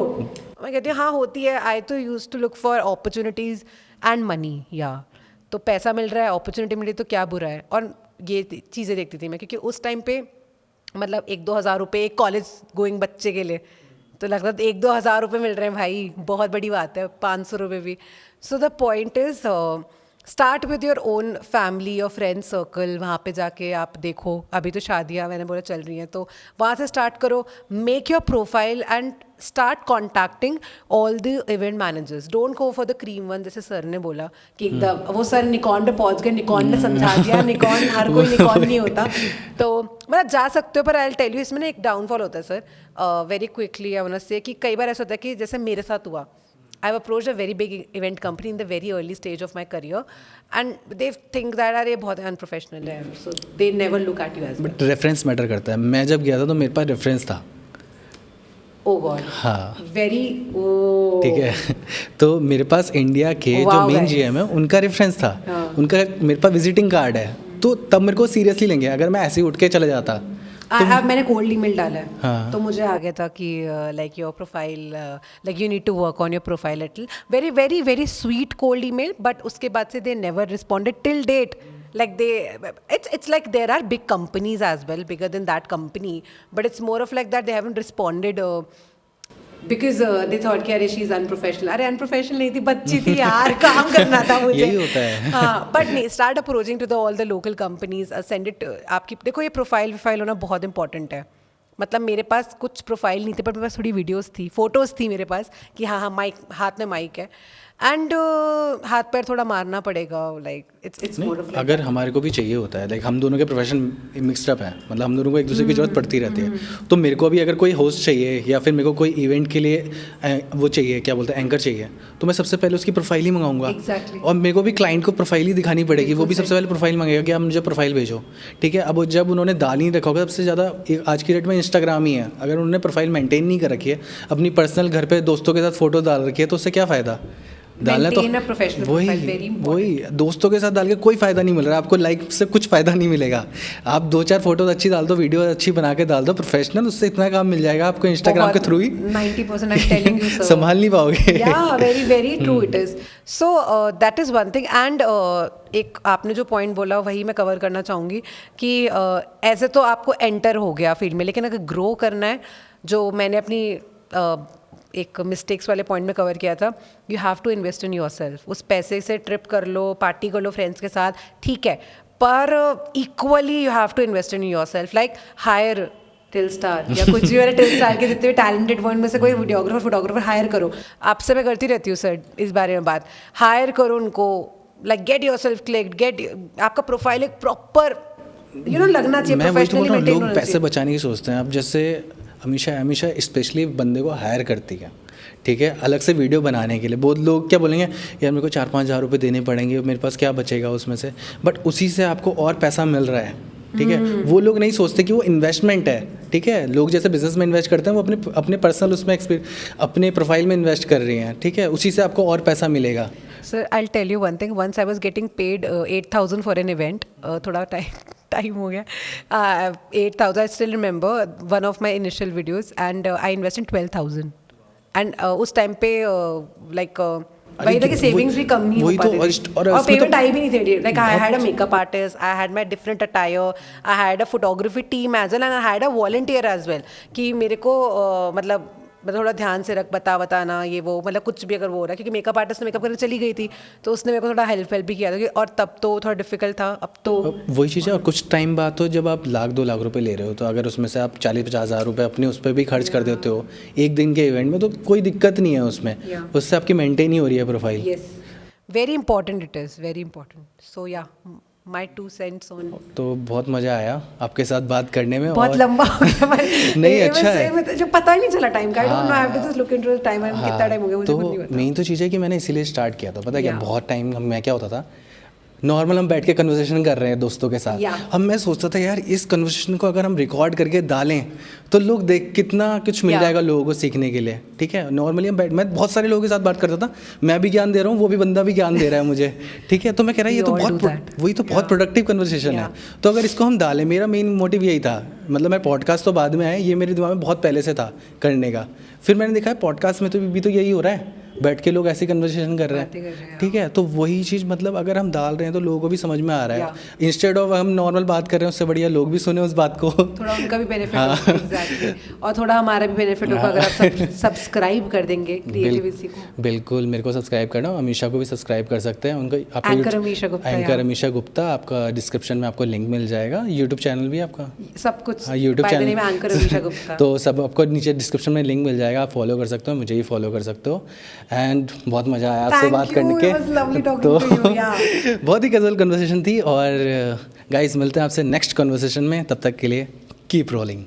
मैं कहती हूँ हाँ होती है। आई तो used to look for opportunities and money, या तो पैसा मिल रहा है, अपॉर्चुनिटी मिल रही तो क्या बुरा है। और ये चीज़ें देखती थी मैं, क्योंकि उस टाइम पे मतलब 1-2 हज़ार रुपये एक कॉलेज गोइंग बच्चे के लिए तो लगता था 1-2 हज़ार रुपये मिल रहे हैं भाई, बहुत बड़ी बात है, 500 रुपये भी। So the point is start with your own family और फ्रेंड सर्कल, वहाँ पे जाके आप देखो, अभी तो शादियाँ मैंने बोला चल रही हैं, तो वहाँ से स्टार्ट करो, make your profile and start contacting all the event managers, don't go for the cream one, जैसे सर ने बोला कि एकदम वो सर निकॉन पे पहुँच गए, निकॉन ने समझा दिया, निकॉन हर कोई निकॉन नहीं होता, तो मतलब जा सकते हो, पर आई विल टेल यू इसमें ना एक डाउनफॉल होता है sir, very quickly I want to say कि कई बार ऐसा होता है कि जैसे मेरे साथ हुआ, I've approached a very big event company in the very early stage of my career, and they think that अरे बहुत unprofessional है, so they never look at you as well. But reference matter करता है। मैं जब गया था तो मेरे पास रेफरेंस था। Oh God. हाँ Very. Oh. ठीक है तो मेरे पास इंडिया के जो Wow, मेन guys. जीएम है उनका रेफरेंस था, हाँ। उनका मेरे पास विजिटिंग कार्ड है, तो तब मेरे को सीरियसली लेंगे। अगर मैं ऐसे ही उठ के चले जाता मैंने कोल्ड ईमेल डाला है, हाँ। तो मुझे आ गया था कि like your profile, like you need to work on your profile little, very very very sweet cold email, but उसके बाद से they never responded till date. Like it's like there are big companies as well, bigger than that company, but it's more of like that they haven't responded because they thought कि अरे she is unprofessional. अरे unprofessional नहीं थी, बच्ची थी यार, काम करना था मुझे. यही होता है। हाँ, but नहीं, start approaching to all the local companies, send it. आपकी देखो ये प्रोफाइल होना बहुत इंपॉर्टेंट है. मतलब मेरे पास कुछ प्रोफाइल नहीं थे, पर मेरे पास थोड़ी वीडियोस थी, फोटोज़ थी मेरे पास कि हाँ हाँ माइक, हाथ में माइक है, एंड हाथ पैर थोड़ा मारना पड़ेगा, लाइक इट्स मोर ऑफ अगर हमारे को भी चाहिए होता है, लाइक हम दोनों के प्रोफेशन मिक्सड अप है, मतलब हम दोनों को एक दूसरे की जरूरत पड़ती रहती है, तो मेरे को भी अगर कोई होस्ट चाहिए या फिर मेरे को कोई इवेंट के लिए वो चाहिए, क्या बोलते हैं, एंकर चाहिए, तो मैं सबसे पहले उसकी प्रोफाइल ही मंगाऊंगा। Exactly. और मेरे को भी क्लाइंट को प्रोफाइल ही दिखानी पड़ेगी, वो भी सबसे पहले प्रोफाइल मांगेगा कि आप मुझे प्रोफाइल भेजो, ठीक है। अब जब उन्होंने डाल नहीं रखा होगा, सबसे ज़्यादा आज की डेट में इंस्टाग्राम ही है, अगर उन्होंने प्रोफाइल मेंटेन नहीं कर रखी है, अपनी पर्सनल घर पे दोस्तों के साथ फोटो डाल रखी है, तो उससे क्या फ़ायदा डालना, तो Maintain a professional profile, very important. वही दोस्तों के साथ डाल के कोई फ़ायदा नहीं मिल रहा है आपको, लाइक से कुछ फ़ायदा नहीं मिलेगा। आप 2-4 फोटोज अच्छी डाल दो, वीडियो अच्छी बना के डाल दो प्रोफेशनल, उससे इतना काम मिल जाएगा आपको इंस्टाग्राम के through he. 90% I'm telling you, sir. संभाल नहीं पाओगे। Yeah, very very true it is. So that is one thing, and एक आपने जो पॉइंट बोला वही मैं कवर करना चाहूँगी कि ऐसे तो आपको एंटर हो गया फील्ड में, लेकिन अगर ग्रो करना है, जो मैंने अपनी एक मिस्टेक्स वाले पॉइंट में कवर किया था, you have to invest in yourself. उस पैसे से ट्रिप कर लो, पार्टी कर लो फ्रेंड्स के साथ, ठीक है, पर equally you have to invest in yourself, like hire till star या कुछ भी वाले टिल स्टार के जितने भी टैलेंटेड वन में से कोई वीडियोग्राफर फोटोग्राफर हायर करो। आपसे मैं करती रहती हूँ सर इस बारे में बात, हायर करो उनको, like get yourself clicked, get आपका प्रोफाइल एक प्रॉपर लगना चाहिए, मैं वही तो बोल प्रोफेशनली रहा हूँ, मेंटेन लोग होना पैसे चाहिए। बचाने की सोचते हैं। अब जैसे हमेशा स्पेशली बंदे को हायर करती है, ठीक है, अलग से वीडियो बनाने के लिए। बहुत लोग क्या बोलेंगे, यार मेरे को 4-5 हज़ार रुपये देने पड़ेंगे, मेरे पास क्या बचेगा उसमें से, बट उसी से आपको और पैसा मिल रहा है, ठीक है। वो लोग नहीं सोचते कि वो इन्वेस्टमेंट है, ठीक है। लोग जैसे बिजनेस में इन्वेस्ट करते हैं, वो अपने पर्सनल उसमें अपने प्रोफाइल में इन्वेस्ट कर रही हैं, ठीक है, उसी से आपको और पैसा मिलेगा। Sir I will tell you one thing, once I was getting paid 8,000 for an event, थोड़ा टाइम हो गया, 8,000 I still remember one of my initial videos, and I invest in 12,000, and उस टाइम पे लाइक वही था कि सेविंग्स भी कम नहीं हो पाती थी, और पेमेंट आई भी नहीं थी। Like I had a makeup artist, I had my different attire, I had a photography team as well, and I had a volunteer as well, कि मेरे को मतलब थोड़ा ध्यान से बताना ये वो, मतलब कुछ भी अगर वो हो रहा है, क्योंकि मेकअप आर्टिस्ट ने मेकअप करके चली गई थी, तो उसने मेरे को थोड़ा हेल्प भी किया था, और तब तो थोड़ा डिफिकल्ट था, अब तो वही चीज़ है। और कुछ टाइम बाद तो जब आप 1-2 लाख रुपए ले रहे हो, तो अगर उसमें से आप 40-50 हज़ार रुपये अपने उस पर भी खर्च कर देते हो एक दिन के इवेंट में, तो कोई दिक्कत नहीं है उसमें, उससे आपकी मेंटेन ही हो रही है profile. Yes, very important, it is very important. So yeah my 2 cents on. तो बहुत मज़ा आया आपके साथ बात करने में, बहुत लंबा हो गया पर नहीं अच्छा है, जो पता ही नहीं चला टाइम का, I don't know, I have to just look into the time, कितना टाइम हो गया मुझे खुद नहीं पता। मेन तो चीज़ है कि मैंने इसीलिए स्टार्ट किया था, पता है क्या, बहुत टाइम मैं क्या होता था, नॉर्मल हम बैठ के कन्वर्सेशन कर रहे हैं दोस्तों के साथ, हम मैं सोचता था यार इस कन्वर्सेशन को अगर हम रिकॉर्ड करके डालें तो लोग देख कितना कुछ मिल जाएगा लोगों को सीखने के लिए, ठीक है। नॉर्मली हम मैं बहुत सारे लोगों के साथ बात करता था, मैं भी ज्ञान दे रहा हूँ, वो भी बंदा भी ज्ञान दे रहा है मुझे, ठीक है। तो मैं कह रहा ये तो बहुत प्रोडक्टिव कन्वर्सेशन है, तो अगर इसको हम डालें, मेरा मेन मोटिव यही था, मतलब मैं पॉडकास्ट तो बाद में आया, ये मेरे दिमाग में बहुत पहले से था करने का। फिर मैंने देखा है पॉडकास्ट में तो भी तो यही हो रहा है, बैठ के लोग ऐसी कन्वर्सेशन कर रहे बातें कर रहे हैं, हैं, ठीक है। तो वही चीज़ मतलब अगर हम डाल रहे हैं तो लोगों को भी समझ में आ रहा है, इंस्टेड ऑफ हम नॉर्मल बात कर रहे हैं उससे बढ़िया लोग भी सुने उस बात को। थोड़ा उनका भी बेनिफिट होगा, एग्जैक्टली, और थोड़ा हमारा भी बेनिफिट होगा अगर आप सब्सक्राइब कर देंगे क्रिएटिविटी को। बिल्कुल, मेरे को सब्सक्राइब करना, अमीशा को भी सब्सक्राइब कर सकते हैं। उनका आपको एंकर अमीशा गुप्ता, एंकर अमीशा गुप्ता, आपका डिस्क्रिप्शन में आपको लिंक मिल जाएगा। यूट्यूब चैनल भी आपका, सब कुछ हाँ YouTube by the channel name anchor Amisha Gupta. तो सब आपको नीचे डिस्क्रिप्शन में लिंक मिल जाएगा, आप फॉलो कर सकते हो, मुझे ही फॉलो कर सकते हो। एंड बहुत मज़ा आया आपसे Thank बात you, करने it was lovely के, talking to you, yeah. बहुत ही कैजुअल कन्वर्सेशन थी। और गाइस मिलते हैं आपसे नेक्स्ट कन्वर्सेशन में, तब तक के लिए कीप रोलिंग।